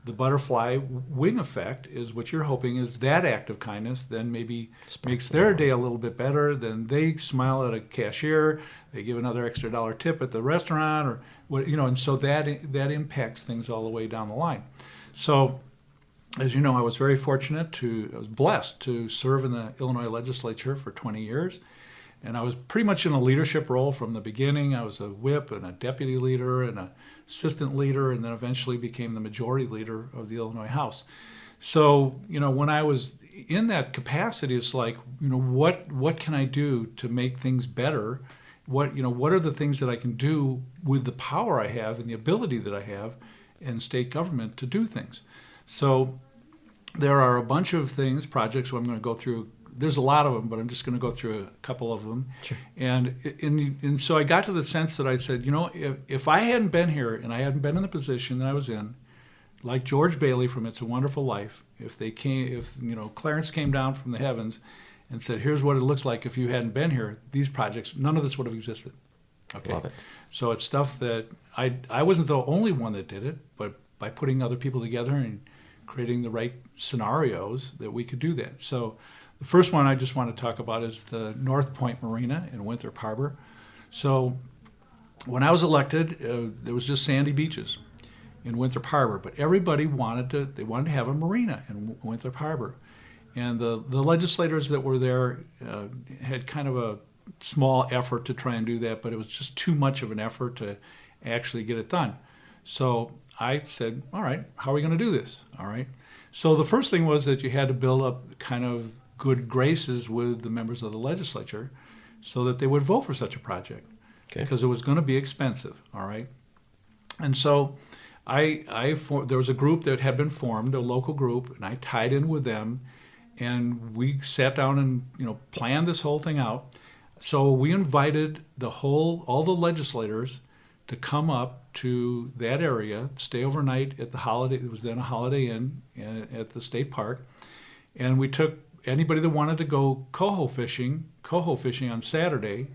the butterfly wing effect is what you're hoping is that act of kindness then maybe makes their day a little bit better. Then they smile at a cashier, they give another extra $1 tip at the restaurant, or what, and so that impacts things all the way down the line. So, as you know, I was very fortunate I was blessed to serve in the Illinois legislature for 20 years. And I was pretty much in a leadership role from the beginning. I was a whip and a deputy leader and an assistant leader, and then eventually became the majority leader of the Illinois House. So, when I was in that capacity, it's like, what can I do to make things better? What are the things that I can do with the power I have and the ability that I have in state government to do things? So there are a bunch of projects I'm going to go through. There's a lot of them, but I'm just going to go through a couple of them. Sure. And so I got to the sense that I said, if I hadn't been here and I hadn't been in the position that I was in, like George Bailey from It's a Wonderful Life, if Clarence came down from the heavens and said, here's what it looks like if you hadn't been here, these projects, none of this would have existed. Okay. Love it. So it's stuff that I wasn't the only one that did it, but by putting other people together and creating the right scenarios that we could do that. So the first one I just want to talk about is the North Point Marina in Winthrop Harbor. So when I was elected, there was just sandy beaches in Winthrop Harbor, but everybody wanted to have a marina in Winthrop Harbor. And the legislators that were there had kind of a small effort to try and do that, but it was just too much of an effort to actually get it done. So I said, all right, how are we going to do this? All right. So the first thing was that you had to build up kind of good graces with the members of the legislature so that they would vote for such a project, because it was going to be expensive, all right? And so there was a group that had been formed, a local group, and I tied in with them, and we sat down and planned this whole thing out. So we invited all the legislators to come up to that area, stay overnight at it was then a Holiday Inn at the state park, and we took anybody that wanted to go coho fishing on Saturday,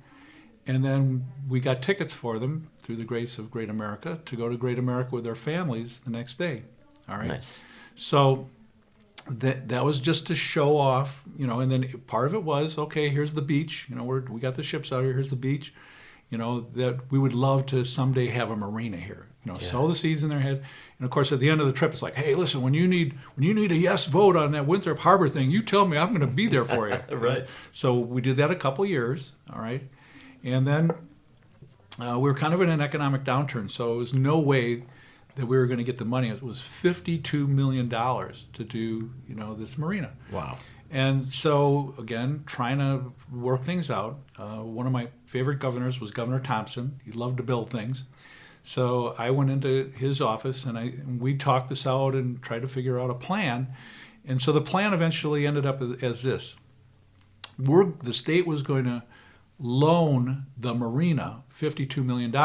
and then we got tickets for them through the grace of Great America to go to Great America with their families the next day. All right. Nice. So that was just to show off, and then part of it was, okay, here's the beach. We got the ships out here. Here's the beach. That we would love to someday have a marina here. Sow the seeds in their head. And of course, at the end of the trip, it's like, hey, listen, when you need a yes vote on that Winthrop Harbor thing, you tell me, I'm going to be there for you. Right. So we did that a couple years, all right? And then we were kind of in an economic downturn, so it was no way that we were going to get the money. It was $52 million to do, this marina. Wow. And so, again, trying to work things out. One of my favorite governors was Governor Thompson. He loved to build things. So I went into his office, and we talked this out and tried to figure out a plan. And so the plan eventually ended up as this. The state was going to loan the marina $52 million,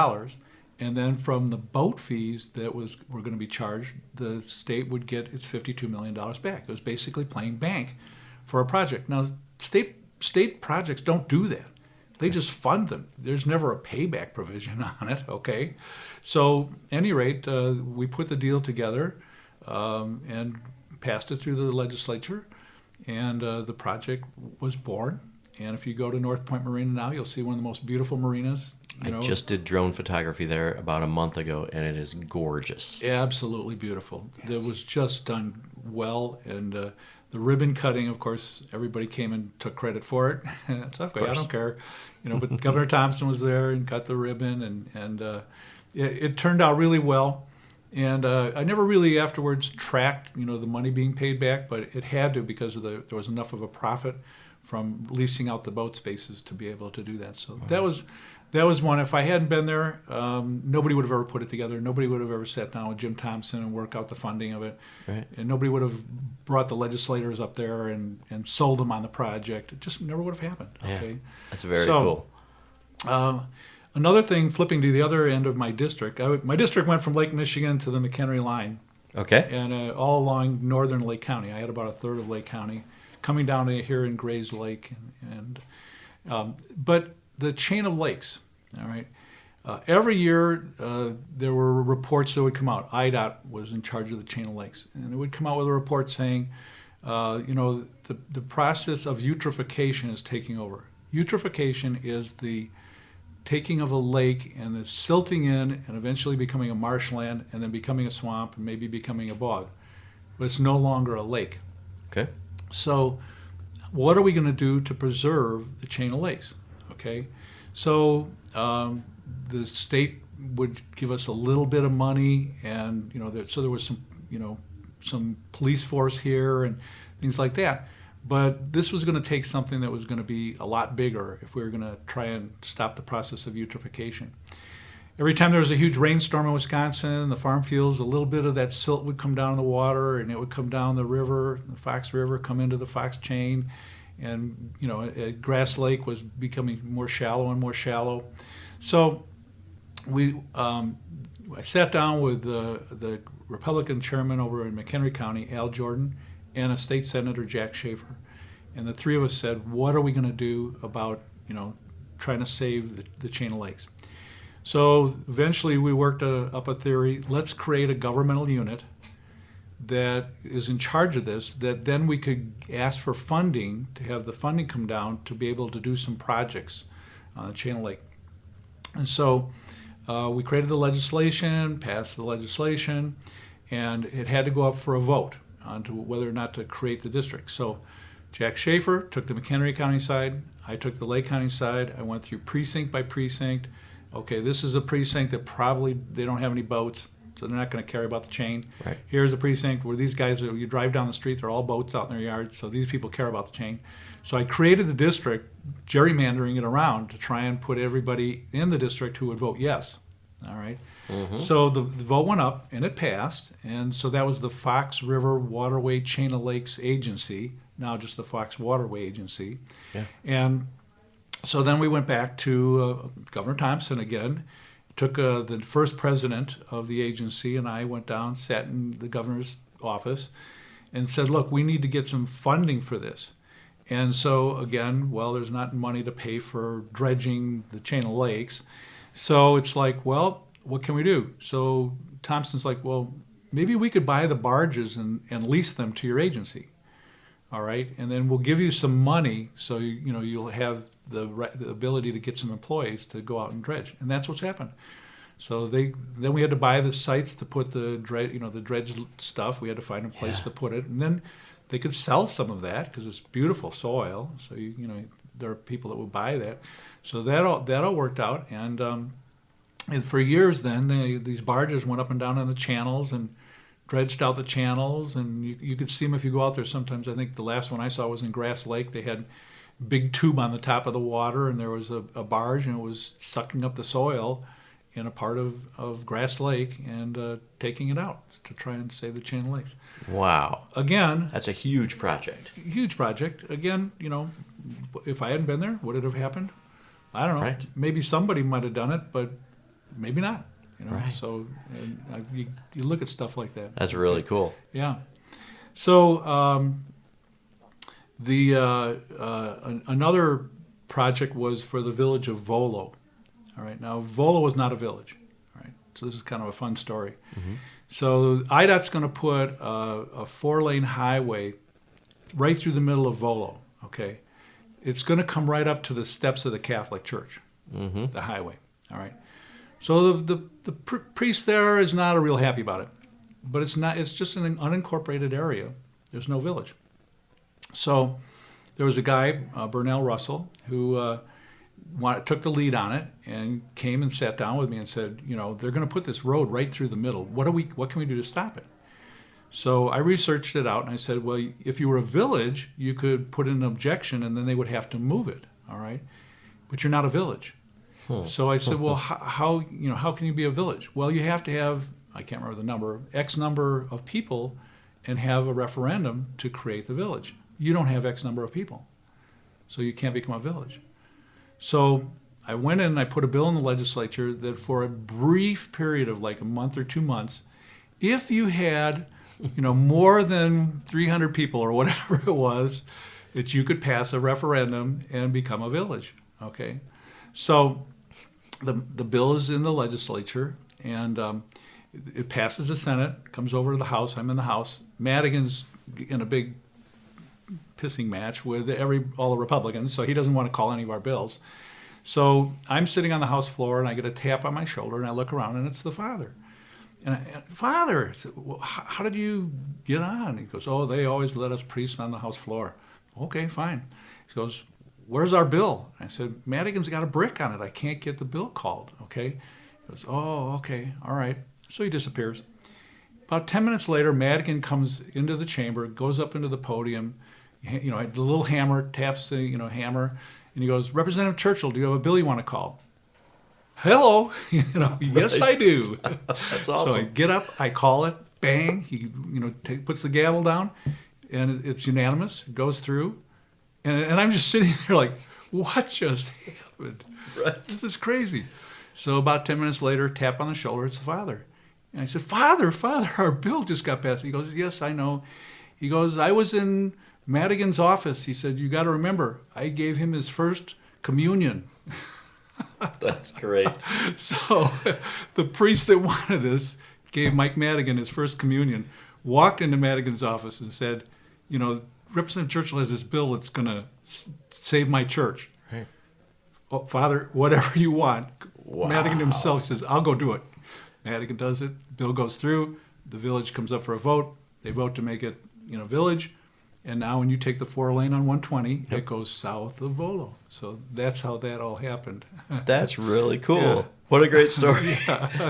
and then from the boat fees that were going to be charged, the state would get its $52 million back. It was basically playing bank for a project. Now, state projects don't do that. They just fund them. There's never a payback provision on it, okay? So, at any rate, we put the deal together and passed it through the legislature. And the project was born. And if you go to North Point Marina now, you'll see one of the most beautiful marinas. I just did drone photography there about a month ago, and it is gorgeous. Absolutely beautiful. Yes. It was just done well, and the ribbon cutting, of course, everybody came and took credit for it. It's okay, I don't care, But Governor Thompson was there and cut the ribbon, and it turned out really well. And I never really afterwards tracked, the money being paid back, but it had to because there was enough of a profit from leasing out the boat spaces to be able to do that. So that was one. If I hadn't been there, nobody would have ever put it together. Nobody would have ever sat down with Jim Thompson and work out the funding of it. Right. And nobody would have brought the legislators up there and sold them on the project. It just never would have happened. Okay. Yeah, that's very cool. Another thing, flipping to the other end of my district, my district went from Lake Michigan to the McHenry line. Okay. And all along northern Lake County. I had about a third of Lake County coming down to here in Grayslake. But the chain of lakes, all right. Every year there were reports that would come out. IDOT was in charge of the chain of lakes. And it would come out with a report saying, the process of eutrophication is taking over. Eutrophication is the taking of a lake and the silting in and eventually becoming a marshland and then becoming a swamp and maybe becoming a bog. But it's no longer a lake. Okay. So what are we going to do to preserve the chain of lakes? Okay. So the state would give us a little bit of money, and so there was some police force here and things like that. But this was going to take something that was going to be a lot bigger if we were going to try and stop the process of eutrophication. Every time there was a huge rainstorm in Wisconsin, the farm fields, a little bit of that silt would come down in the water, and it would come down the river, the Fox River, come into the Fox chain, and Grayslake was becoming more shallow and more shallow. So I sat down with the Republican chairman over in McHenry County, Al Jordan, and a state senator, Jack Schaefer, and the three of us said, "What are we going to do about trying to save the chain of lakes?" So eventually we worked up a theory. Let's create a governmental unit that is in charge of this, that then we could ask for funding, to have the funding come down to be able to do some projects on the chain of lake. And so we created the legislation, passed the legislation, and it had to go up for a vote on to whether or not to create the district. So Jack Schaefer took the McHenry County side, I took the Lake County side, I went through precinct by precinct. Okay, this is a precinct that probably they don't have any boats, so they're not going to care about the chain. Right. Here's a precinct where these guys, you drive down the street, they're all boats out in their yards, so these people care about the chain. So I created the district, gerrymandering it around to try and put everybody in the district who would vote yes. All right. Mm-hmm. So the vote went up and it passed, and so that was the Fox River Waterway Chain of Lakes Agency, now just the Fox Waterway Agency. Yeah. And so then we went back to Governor Thompson again, took the first president of the agency, and I went down, sat in the governor's office, and said, look, we need to get some funding for this. And so again, well, there's not money to pay for dredging the chain of lakes. So it's like, well, what can we do? So Thompson's like, well, maybe we could buy the barges and lease them to your agency. All right, and then we'll give you some money so you'll have the ability to get some employees to go out and dredge, and that's what's happened. So then we had to buy the sites to put the dredge stuff. We had to find a place to put it, and then they could sell some of that because it's beautiful soil. So there are people that would buy that. So that all worked out, and for years then these barges went up and down on the channels and dredged out the channels, and you could see them if you go out there sometimes. I think the last one I saw was in Grayslake. They had a big tube on the top of the water, and there was a barge, and it was sucking up the soil in a part of Grayslake and taking it out to try and save the chain of lakes. Wow. Again, that's a huge project. Huge project. Again, if I hadn't been there, would it have happened? I don't know. Right. Maybe somebody might have done it, but maybe not. Right. So you look at stuff like that. That's really cool. Yeah. So another project was for the village of Volo. All right. Now Volo was not a village. All right. So this is kind of a fun story. Mm-hmm. So IDOT's going to put a 4-lane highway right through the middle of Volo, okay? It's going to come right up to the steps of the Catholic Church, the highway, all right? So the priest there is not real happy about it, but it's just an unincorporated area. There's no village. So there was a guy, Burnell Russell, who took the lead on it and came and sat down with me and said, they're going to put this road right through the middle. What can we do to stop it? So I researched it out, and I said, well, if you were a village, you could put in an objection, and then they would have to move it, all right? But you're not a village. So I said, well, how can you be a village? Well, you have to have, I can't remember the number, X number of people and have a referendum to create the village. You don't have X number of people, so you can't become a village. So I went in and I put a bill in the legislature that for a brief period of like a month or 2 months, if you had more than 300 people or whatever it was, that you could pass a referendum and become a village, okay? So the bill is in the legislature, and it passes the Senate, comes over to the House. I'm in the House. Madigan's in a big pissing match with all the Republicans, so he doesn't want to call any of our bills. So I'm sitting on the House floor, and I get a tap on my shoulder, and I look around, and it's the father. And Father, I said, well, how did you get on? He goes, oh, they always let us priests on the House floor. Okay, fine. He goes, where's our bill? I said, Madigan's got a brick on it. I can't get the bill called, okay? He goes, oh, okay, all right. So he disappears. About 10 minutes later, Madigan comes into the chamber, goes up into the podium, the little hammer, taps the hammer, and he goes, Representative Churchill, do you have a bill you want to call? Hello, yes I do. That's awesome. So I get up, I call it, bang, he puts the gavel down, and it's unanimous, it goes through, and I'm just sitting there like, what just happened? Right. This is crazy. So about 10 minutes later, tap on the shoulder, it's the father. And I said, Father, our bill just got passed. He goes, yes, I know. He goes, I was in Madigan's office. He said, you got to remember, I gave him his first communion. That's great. So the priest that wanted this gave Mike Madigan his first communion, walked into Madigan's office and said, Representative Churchill has this bill that's going to save my church. Right. Oh, Father, whatever you want. Wow. Madigan himself says, I'll go do it. Madigan does it. Bill goes through. The village comes up for a vote. They vote to make it, village. And now when you take the 4-lane on 120, it goes south of Volo. So that's how that all happened. That's really cool. Yeah. What a great story.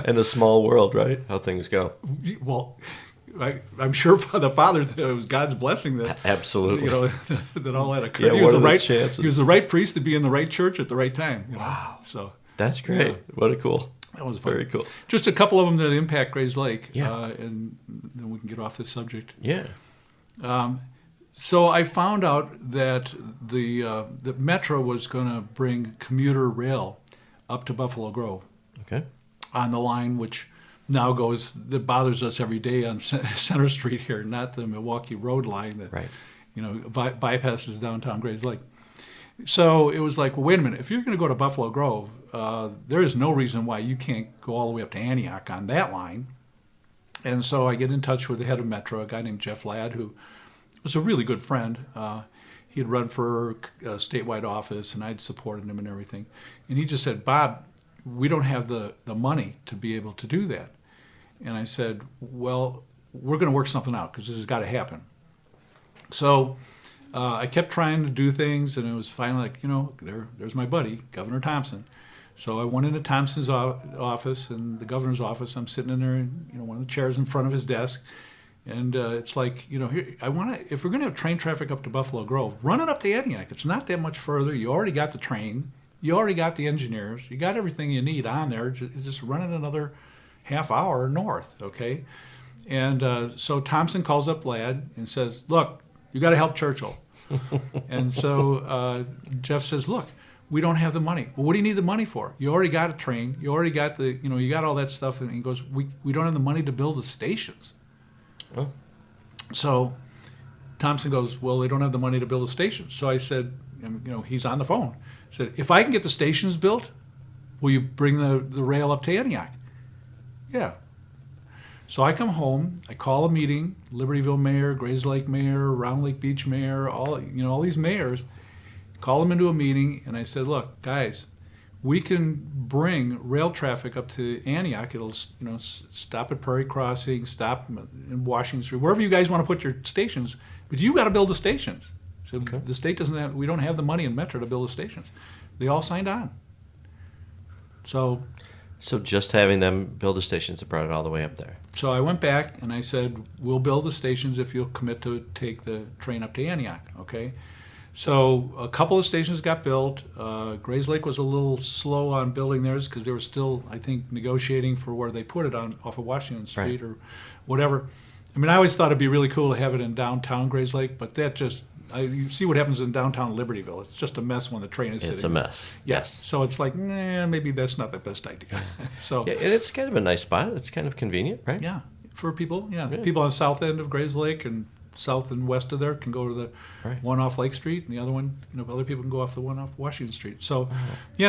In a small world, right? How things go. Well, I'm sure for the father that it was God's blessing that Absolutely. that all that occurred. Yeah, what are the chances? He was the right priest to be in the right church at the right time. Wow. So that's great. Yeah. What a cool. That was fun. Very cool. Just a couple of them that impact Grayslake. Yeah. And then we can get off this subject. Yeah. So I found out that the Metro was going to bring commuter rail up to Buffalo Grove. Okay. On the line which now that bothers us every day on Center Street here, not the Milwaukee Road line that Right. bypasses downtown Grayslake. So it was like, well, wait a minute, if you're going to go to Buffalo Grove, there is no reason why you can't go all the way up to Antioch on that line. And so I get in touch with the head of Metro, a guy named Jeff Ladd, who was a really good friend. He had run for a statewide office, and I'd supported him and everything. And he just said, Bob, we don't have the money to be able to do that. And I said, well, we're going to work something out because this has got to happen. So I kept trying to do things, and it was finally like, there's my buddy, Governor Thompson. So I went into Thompson's office and the governor's office. I'm sitting in there in one of the chairs in front of his desk. And it's like, here, if we're going to have train traffic up to Buffalo Grove, run it up to Antioch. It's not that much further. You already got the train. You already got the engineers. You got everything you need on there. Just run it another half hour north, okay? And so Thompson calls up Ladd and says, look, you got to help Churchill. And so Jeff says, look, we don't have the money. Well, what do you need the money for? You already got a train. You already got you got all that stuff. And he goes, we don't have the money to build the stations. Oh. So Thompson goes, well, they don't have the money to build the stations. So I said, he's on the phone. I said, if I can get the stations built, will you bring the rail up to Antioch? Yeah. So I come home, I call a meeting, Libertyville mayor, Grayslake mayor, Round Lake Beach mayor, all these mayors, call them into a meeting, and I said, look, guys, we can bring rail traffic up to Antioch. It'll, stop at Prairie Crossing, stop in Washington Street, wherever you guys want to put your stations, but you got to build the stations. So Okay. the state we don't have the money in Metro to build the stations. They all signed on. So just having them build the stations that brought it all the way up there. So I went back and I said, we'll build the stations if you'll commit to take the train up to Antioch, okay? So a couple of stations got built. Grayslake was a little slow on building theirs because they were still, I think, negotiating for where they put it off of Washington Street or whatever. I mean, I always thought it'd be really cool to have it in downtown Grayslake, but that just, you see what happens in downtown Libertyville. It's just a mess when the train is sitting. It's a mess. Yes. So it's like, maybe that's not the best idea. So Yeah, and it's kind of a nice spot. It's kind of convenient, right? yeah, for people, the people on the south end of Grayslake and south and west of there can go to the one off Lake Street, and the other one, other people can go off the one off Washington Street. So,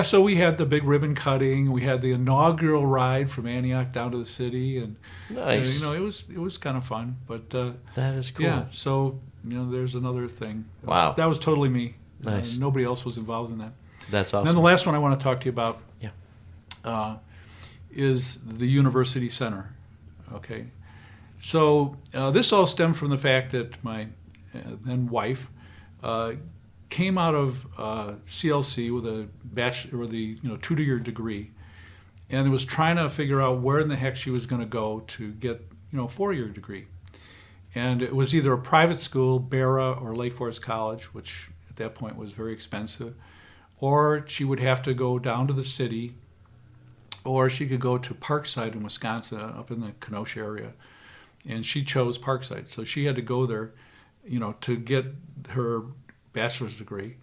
so we had the big ribbon cutting. We had the inaugural ride from Antioch down to the city, and Nice. it was kind of fun. But That is cool. yeah, so there's another thing. Wow. That was totally me. Nice. Nobody else was involved in that. That's And awesome. then the last one I want to talk to you about Yeah. is the University Center. Okay. So this all stemmed from the fact that my then wife came out of CLC with a bachelor or the 2-year degree, and was trying to figure out where in the heck she was going to go to get a 4-year degree. And it was either a private school, Barra or Lake Forest College, which at that point was very expensive, or she would have to go down to the city, or she could go to Parkside in Wisconsin, up in the Kenosha area. And she chose Parkside. So she had to go there, to get her bachelor's degree.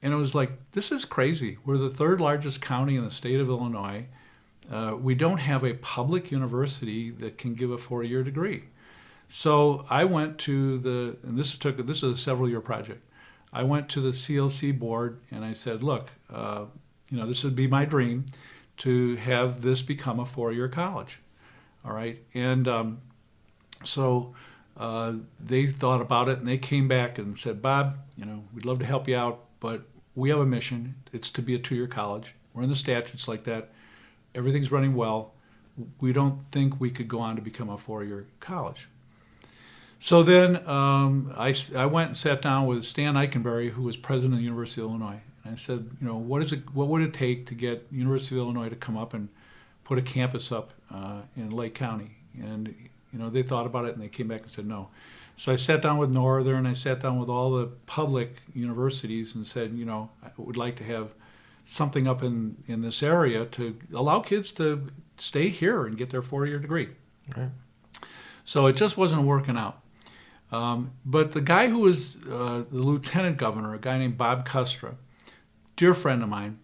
And it was like, this is crazy. We're the 3rd largest county in the state of Illinois. We don't have a public university that can give a 4-year degree. So I went to this is a several-year project. I went to the CLC board and I said, look, this would be my dream to have this become a 4-year college. All right. And so they thought about it, and they came back and said, Bob, we'd love to help you out, but we have a mission. It's to be a 2-year college. We're in the statutes like that. Everything's running well. We don't think we could go on to become a 4-year college. So then I went and sat down with Stan Eikenberry, who was president of the University of Illinois. And I said, what would it take to get University of Illinois to come up and put a campus up in Lake County? And they thought about it, and they came back and said no. So I sat down with Northern, I sat down with all the public universities and said, I would like to have something up in this area to allow kids to stay here and get their 4-year degree. Right. So it just wasn't working out. But the guy who was the lieutenant governor, a guy named Bob Custra, dear friend of mine,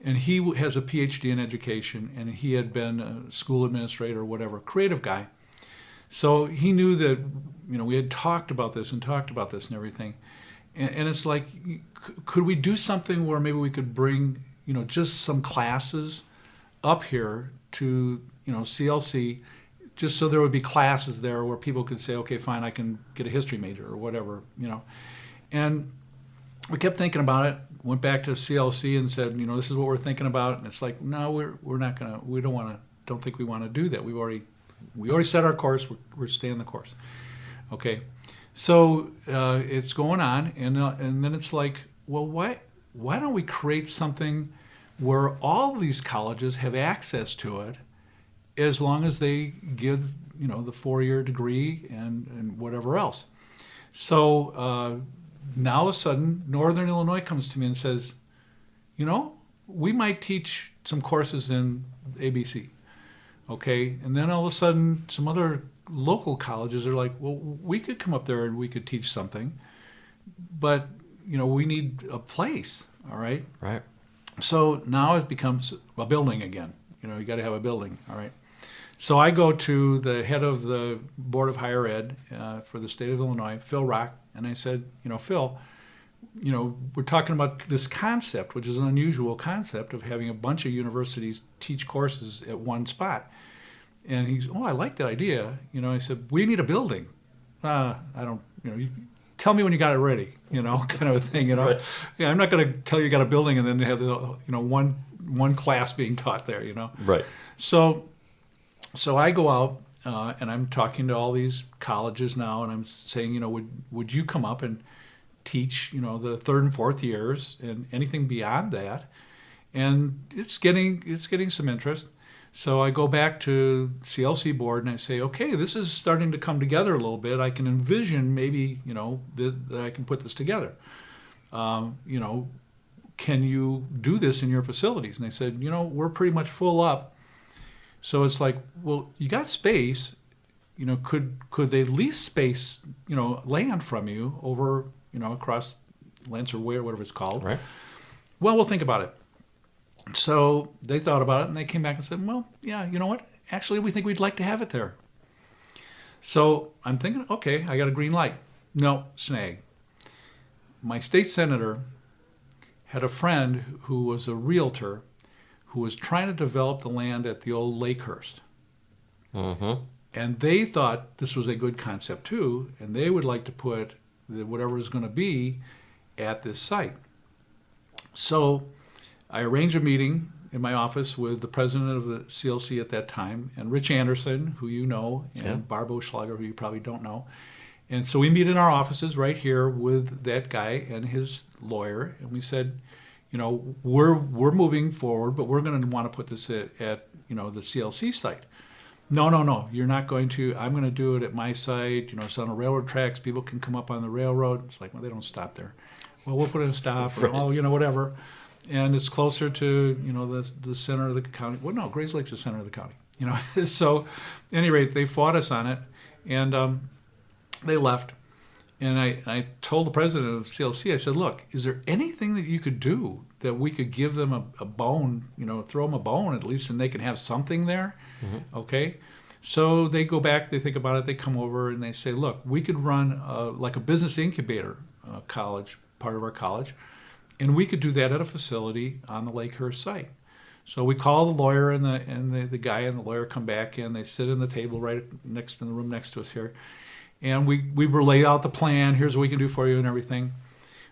and he has a PhD in education, and he had been a school administrator or whatever, creative guy. So he knew that, we had talked about this and everything. And it's like, could we do something where maybe we could bring, just some classes up here to, CLC, just so there would be classes there where people could say, okay, fine, I can get a history major or whatever, And we kept thinking about it, went back to CLC and said, this is what we're thinking about. And it's like, no, we're not going to, don't think we want to do that. We already set our course. We're staying the course. Okay. So it's going on, and then it's like, well, why don't we create something where all these colleges have access to it, as long as they give the 4-year degree and whatever else. So now all of a sudden, Northern Illinois comes to me and says, we might teach some courses in ABC. Okay, and then all of a sudden, some other local colleges are like, well, we could come up there and we could teach something, but we need a place. All right. Right. So now it becomes a building again. You got to have a building. All right. So I go to the head of the Board of Higher Ed for the state of Illinois, Phil Rock, and I said, Phil, we're talking about this concept, which is an unusual concept of having a bunch of universities teach courses at one spot. And he's, oh, I like that idea. I said, we need a building. I don't, you tell me when you got it ready, kind of a thing, Right. Yeah, I'm not going to tell you got a building and then have one class being taught there, Right. So I go out and I'm talking to all these colleges now, and I'm saying, would you come up and teach, the third and fourth years and anything beyond that? And it's getting some interest. So I go back to CLC board and I say, okay, this is starting to come together a little bit. I can envision maybe, that I can put this together. Can you do this in your facilities? And they said, we're pretty much full up. So it's like, well, you got space, could they lease space, land from you over, across Lancer Way or whatever it's called. Right. Well, we'll think about it. So they thought about it, and they came back and said, well, yeah, you know what? Actually, we think we'd like to have it there. So I'm thinking, okay, I got a green light. No, snag. My state senator had a friend who was a realtor who was trying to develop the land at the old Lakehurst. Mm-hmm. And they thought this was a good concept too, and they would like to put whatever is going to be at this site. So I arranged a meeting in my office with the president of the CLC at that time, and Rich Anderson, who you know, and Yeah. Barb Oschlager, who you probably don't know. And so we meet in our offices right here with that guy and his lawyer, and we said, we're moving forward, but we're going to want to put this at the CLC site. No, you're not going to. I'm going to do it at my site. It's on the railroad tracks. People can come up on the railroad. It's like, well, they don't stop there. Well, we'll put in a stop, or, whatever. And it's closer to, the center of the county. Well, no, Grayslake's the center of the county. So, at any rate, they fought us on it, and they left. And I told the president of CLC, I said, look, is there anything that you could do that we could give them a bone, throw them a bone at least, and they can have something there? Mm-hmm. Okay? So they go back, they think about it, they come over, and they say, look, we could run like a business incubator college, part of our college, and we could do that at a facility on the Lakehurst site. So we call the lawyer and the guy and the lawyer come back in. They sit in the table right next in the room next to us here. And we lay out the plan. Here's what we can do for you and everything.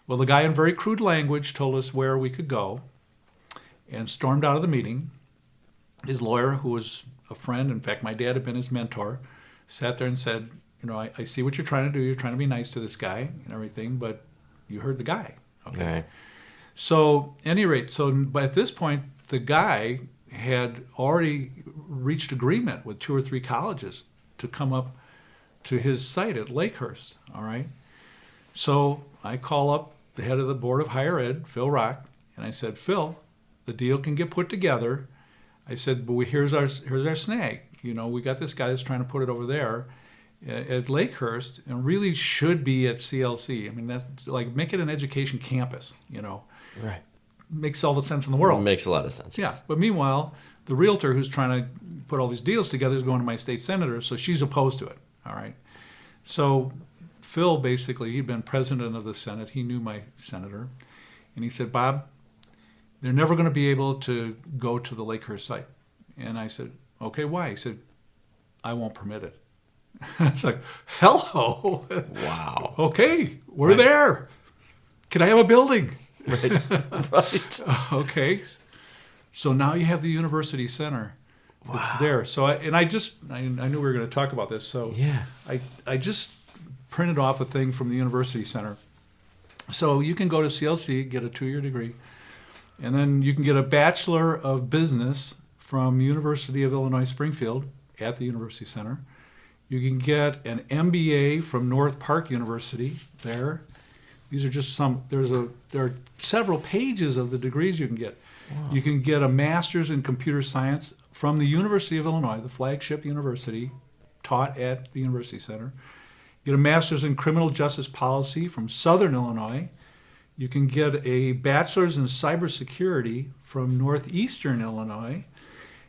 Well, the guy in very crude language told us where we could go and stormed out of the meeting. His lawyer, who was a friend, in fact, my dad had been his mentor, sat there and said, I see what you're trying to do. You're trying to be nice to this guy and everything, but you heard the guy. Okay. Right. So, at any rate, but at this point, the guy had already reached agreement with 2 or 3 colleges to come up to his site at Lakehurst, all right? So I call up the head of the Board of Higher Ed, Phil Rock, and I said, Phil, the deal can get put together. I said, but here's our snag. We got this guy that's trying to put it over there at Lakehurst and really should be at CLC. I mean, that's like, make it an education campus, Right. Makes all the sense in the world. Makes a lot of sense. Yeah, Yes. but meanwhile, the realtor who's trying to put all these deals together is going to my state senator, so she's opposed to it. All right. So Phil, basically, he'd been president of the Senate. He knew my senator. And he said, Bob, they're never going to be able to go to the Lakehurst site. And I said, okay, why? He said, I won't permit it. It's like, hello. Wow. Okay, we're there. Can I have a building? Right. Okay. So now you have the university center. Wow. It's there. So I knew we were going to talk about this. So Yeah. I just printed off a thing from the university center. So you can go to CLC, get a 2-year degree, and then you can get a Bachelor of Business from University of Illinois Springfield at the University Center. You can get an MBA from North Park University there. These are just some. There are several pages of the degrees you can get. Wow. You can get a master's in computer science from the University of Illinois, the flagship university, taught at the University Center. You get a master's in criminal justice policy from Southern Illinois. You can get a bachelor's in cybersecurity from Northeastern Illinois.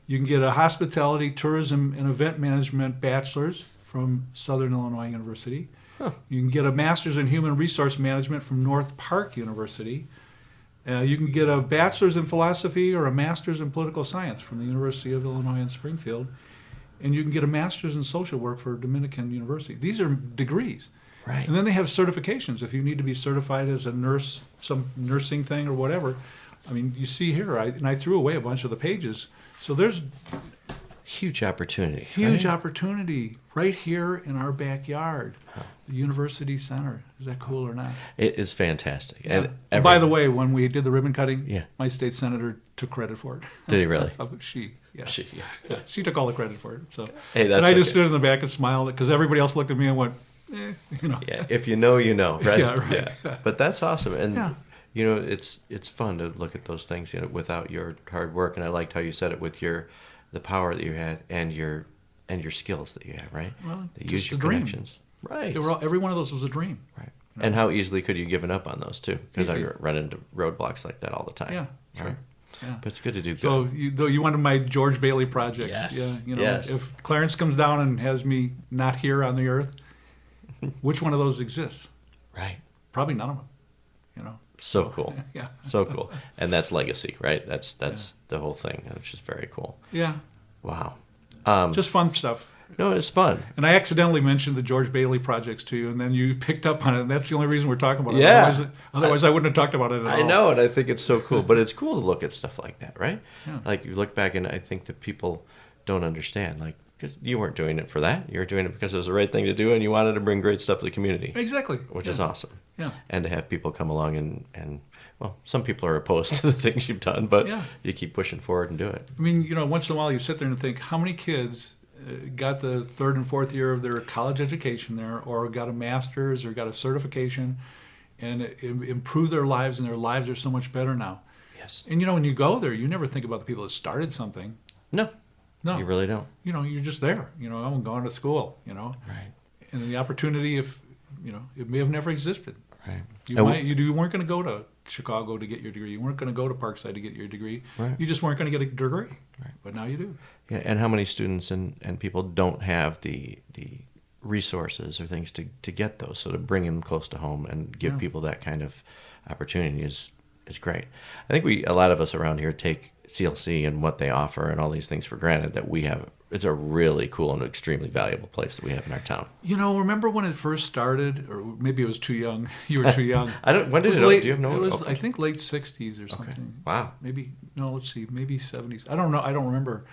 You can get a hospitality, tourism, and event management bachelor's from Southern Illinois University. Huh. You can get a master's in human resource management from North Park University. You can get a bachelor's in philosophy or a master's in political science from the University of Illinois in Springfield. and you can get a master's in social work for Dominican University. These are degrees. Right. And then they have certifications. If you need to be certified as a nurse, some nursing thing or whatever. I mean, you see here, I threw away a bunch of the pages. So there's huge opportunity. huge right? opportunity right here in our backyard, the University Center. Is that cool or not? It is fantastic. Yeah. And By the way, when we did the ribbon cutting, Yeah. my state senator took credit for it. Did he really? She took all the credit for it. So, Hey, that's and I just okay. stood in the back and smiled because everybody else looked at me and went, Yeah, if you know, you know, right? Yeah, right. But that's awesome, and Yeah. it's fun to look at those things, without your hard work. And I liked how you said it with the power that you had and your skills that you have, right? Well, that just use your a dream. connections, right? Every one of those was a dream. Right. And how easily could you have given up on those too? Because I Easy. run into roadblocks like that all the time. Yeah, sure. Right? Yeah. But it's good to do good. So you wanted my George Bailey projects. Yes. Yeah, Yes. if Clarence comes down and has me not here on the earth, which one of those exists? Right. Probably none of them. So cool. Yeah. So cool. And that's legacy, right? That's the whole thing. It's just very cool. Yeah. Wow. Just fun stuff. No, it's fun. And I accidentally mentioned the George Bailey projects to you, and then you picked up on it, and that's the only reason we're talking about it. Yeah. Otherwise I wouldn't have talked about it at all. I know, and I think it's so cool. But it's cool to look at stuff like that, right? Yeah. Like you look back, and I think that people don't understand, like, because you weren't doing it for that. You were doing it because it was the right thing to do, and you wanted to bring great stuff to the community, Exactly. which is awesome. Yeah. And to have people come along and well, some people are opposed to the things you've done, but Yeah. you keep pushing forward and do it. I mean, once in a while you sit there and think, how many kids got the third and fourth year of their college education there, or got a master's, or got a certification, and it improved their lives, and their lives are so much better now. Yes. And when you go there, you never think about the people that started something. No. No. You really don't. You're just there. I'm going to school. Right. And the opportunity, if it may have never existed. Right. You weren't going to go to Chicago to get your degree. You weren't going to go to Parkside to get your degree. Right. You just weren't going to get a degree. Right. But now you do. Yeah, and how many students and people don't have the resources or things to get those, so to bring them close to home and give Yeah. people that kind of opportunity is great. I think a lot of us around here take CLC and what they offer and all these things for granted, that we have. It's a really cool and extremely valuable place that we have in our town. Remember when it first started, or maybe it was too young. You were too young. When did was it? late, Do you have no? It was, open? I think, late '60s or something. Okay. Wow. Maybe let's see, maybe '70s. I don't know. I don't remember.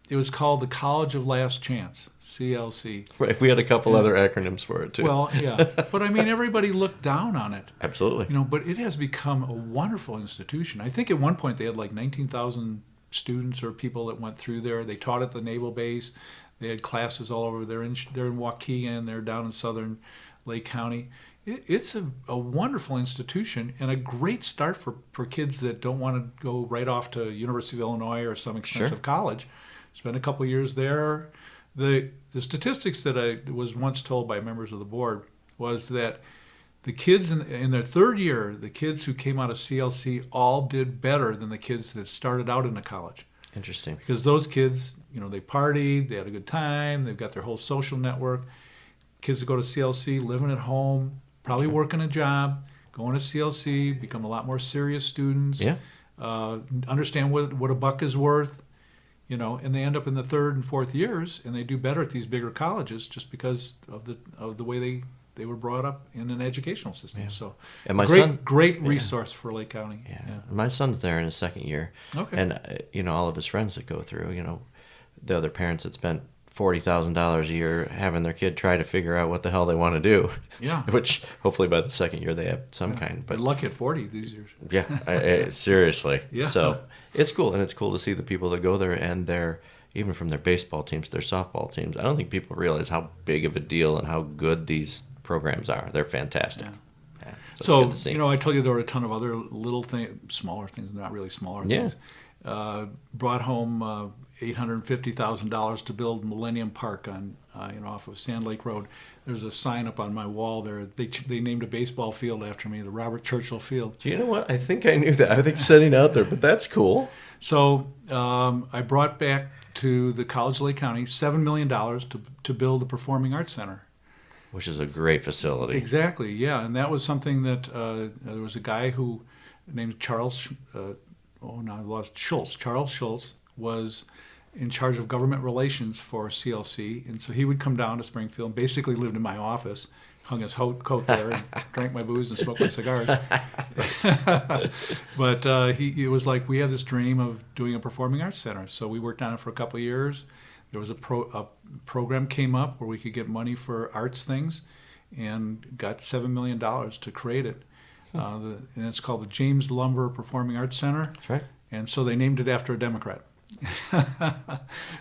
It was called the College of Last Chance, CLC. Right. We had a couple other acronyms for it too. Well, yeah, but I mean, everybody looked down on it. Absolutely. But it has become a wonderful institution. I think at one point they had like 19,000 students or people that went through there. They taught at the naval base. They had classes all over. They're in Waukegan. They're down in southern Lake County. It's a wonderful institution and a great start for kids that don't want to go right off to University of Illinois or some expensive college. Spend a couple of years there. The statistics that I was once told by members of the board was that the kids in their third year, the kids who came out of CLC all did better than the kids that started out in the college. Interesting. Because those kids, they partied, they had a good time, they've got their whole social network. Kids that go to CLC, living at home, probably working a job, going to CLC, become a lot more serious students. Yeah. Understand what a buck is worth. And they end up in the third and fourth years, and they do better at these bigger colleges just because of the way they were brought up in an educational system. Yeah. So, And my great resource for Lake County. Yeah. My son's there in his second year. Okay. And all of his friends that go through, the other parents that spent $40,000 a year having their kid try to figure out what the hell they want to do. Yeah. Which hopefully by the second year they have some kind. But But lucky at 40 these years. yeah, seriously. Yeah. So it's cool, and it's cool to see the people that go there, and even from their baseball teams, their softball teams. I don't think people realize how big of a deal and how good these programs are. They're fantastic. Yeah. Yeah. So it's So, good to see. I told you there were a ton of other little things, smaller things, not really smaller things. Brought home $850,000 to build Millennium Park on, off of Sand Lake Road. There's a sign up on my wall there. They named a baseball field after me, the Robert Churchill Field. Do you know what? I think I knew that. I think setting out there, but that's cool. So I brought back to the College of Lake County $7 million to build the Performing Arts Center. Which is a great facility. Exactly, yeah. And that was something that there was a guy who named Charles, Schultz. Charles Schultz was in charge of government relations for CLC. And so he would come down to Springfield and basically lived in my office, hung his coat there, and drank my booze and smoked my cigars. But it was like, we have this dream of doing a performing arts center. So we worked on it for a couple of years. There was a program came up where we could get money for arts things, and got $7 million to create it. And it's called the James Lumber Performing Arts Center. That's right. And so they named it after a Democrat.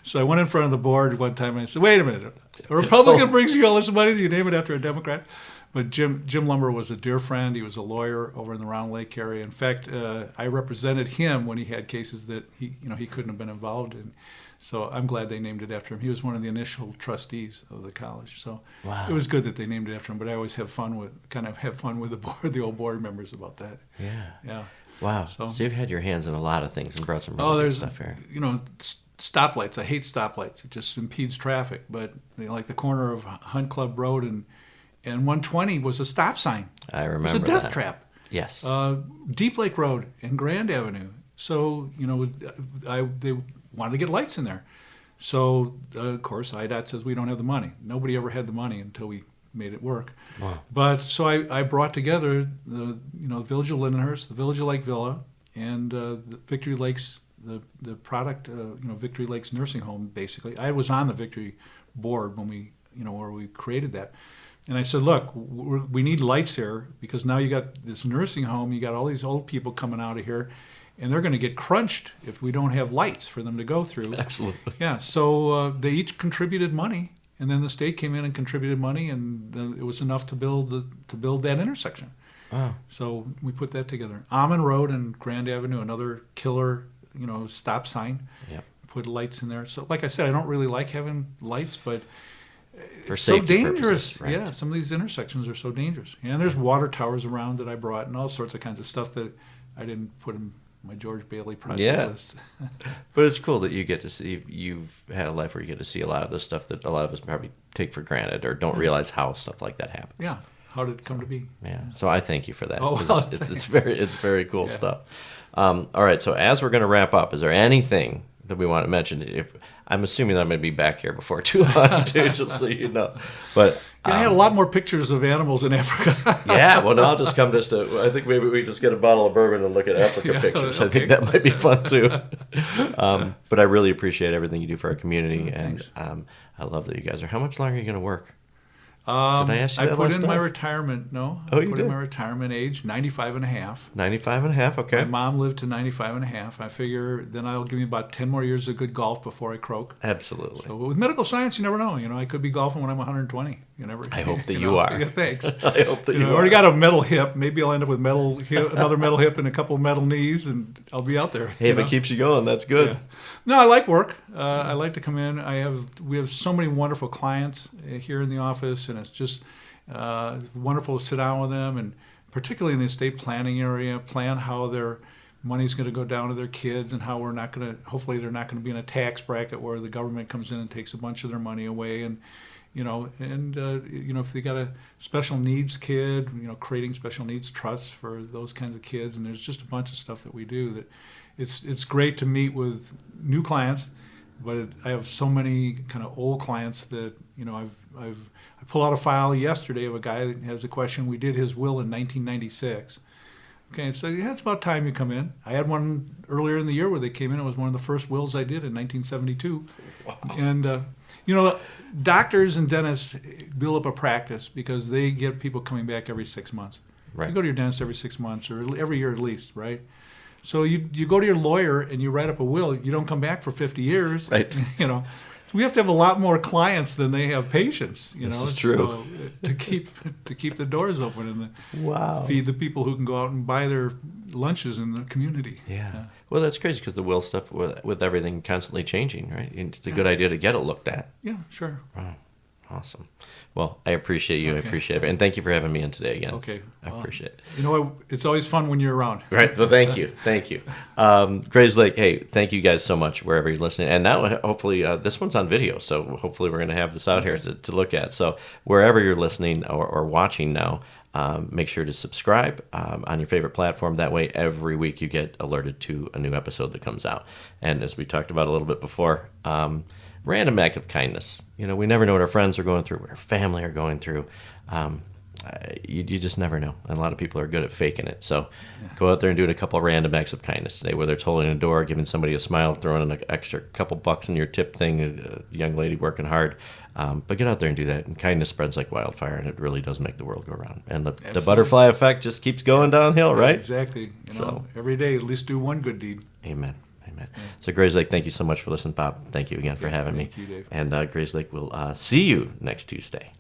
So I went in front of the board one time and I said, wait a minute, a Republican brings you all this money, do you name it after a Democrat? But Jim Lumber was a dear friend. He was a lawyer over in the Round Lake area. In fact, I represented him when he had cases that he couldn't have been involved in. So I'm glad they named it after him. He was one of the initial trustees of the college. So wow. It was good that they named it after him. But I always have fun with the board, the old board members about that. Yeah. Wow. So you've had your hands in a lot of things and brought some really good stuff here. Stoplights. I hate stoplights. It just impedes traffic. But like the corner of Hunt Club Road and 120 was a stop sign. I remember. It was a death trap. Yes. Deep Lake Road and Grand Avenue. So they wanted to get lights in there. So of course IDOT says we don't have the money. Nobody ever had the money until we made it work. Wow. But so I brought together the Village of Lindenhurst, the Village of Lake Villa, and the Victory Lakes, the product, Victory Lakes Nursing Home. Basically, I was on the Victory board when where we created that. And I said, look, we need lights here because now you got this nursing home, you got all these old people coming out of here, and they're going to get crunched if we don't have lights for them to go through. Absolutely. Yeah, so they each contributed money, and then the state came in and contributed money, and it was enough to build that intersection. Wow. So we put that together. Almond Road and Grand Avenue, another killer, stop sign. Yep. Put lights in there. So like I said, I don't really like having lights, but for it's so safety dangerous. purposes, right? Yeah, some of these intersections are so dangerous. And there's water towers around that I brought and all sorts of kinds of stuff that I didn't put in my George Bailey project list. But it's cool that you get to see, you've had a life where you get to see a lot of the stuff that a lot of us probably take for granted or don't realize how stuff like that happens. Yeah. How did it come to be? Yeah. So I thank you for that. Oh, well, it's very cool stuff. All right. So as we're going to wrap up, is there anything that we want to mention? If I'm assuming that I'm going to be back here before too long, too, just so you know. But I had a lot more pictures of animals in Africa. Yeah, well, now I'll just come I think maybe we just get a bottle of bourbon and look at Africa pictures. Okay. I think that might be fun, too. But I really appreciate everything you do for our community, and I love that you guys are. How much longer are you going to work? Did I ask you that put last in time? my retirement. No, Oh, I you put did? in my retirement age, 95 and a half. 95 and a half, okay. My mom lived to 95 and a half. I figure then I'll give me about 10 more years of good golf before I croak. Absolutely. So with medical science, you never know. I could be golfing when I'm 120. You never. I hope that you are. Yeah, thanks. I hope that you I are. already got a metal hip. Maybe I'll end up with another metal hip and a couple of metal knees, and I'll be out there. Hey, if it keeps you going, that's good. Yeah. No, I like work. I like to come in. We have so many wonderful clients here in the office, and it's just wonderful to sit down with them, and particularly in the estate planning area, plan how their money's going to go down to their kids, and how hopefully they're not going to be in a tax bracket where the government comes in and takes a bunch of their money away, and if they got a special needs kid, creating special needs trusts for those kinds of kids, and there's just a bunch of stuff that we do that it's great to meet with new clients, but I have so many kind of old clients that I pulled out a file yesterday of a guy that has a question. We did his will in 1996. Okay, so it's about time you come in. I had one earlier in the year where they came in. It was one of the first wills I did in 1972. Wow. And doctors and dentists build up a practice because they get people coming back every 6 months. Right. You go to your dentist every 6 months or every year at least, right? So you go to your lawyer and you write up a will. You don't come back for 50 years. Right. We have to have a lot more clients than they have patients. This is true. So, to keep the doors open and feed the people who can go out and buy their lunches in the community. Yeah. Well, that's crazy because the will stuff with everything constantly changing, right? It's a good idea to get it looked at. Yeah, sure. Wow. Awesome. Well, I appreciate you. Okay. I appreciate it. And thank you for having me in today again. Okay. I appreciate it. It's always fun when you're around. Right. Well, thank you. Thank you. Grayslake, hey, thank you guys so much wherever you're listening. And now, hopefully, this one's on video. So hopefully we're going to have this out here to look at. So wherever you're listening or watching now, Make sure to subscribe on your favorite platform. That way, every week you get alerted to a new episode that comes out. And as we talked about a little bit before, random act of kindness. We never know what our friends are going through, what our family are going through. You just never know. And a lot of people are good at faking it. So go out there and do a couple of random acts of kindness today, whether it's holding a door, giving somebody a smile, throwing in an extra couple bucks in your tip thing, a young lady working hard. But get out there and do that. And kindness spreads like wildfire, and it really does make the world go round. And the butterfly effect just keeps going downhill, right? Exactly. Every day, at least do one good deed. Amen. Amen. Yeah. So, Grayslake, thank you so much for listening, Bob. Thank you again for having me. Thank you, Dave. And Grayslake will see you next Tuesday.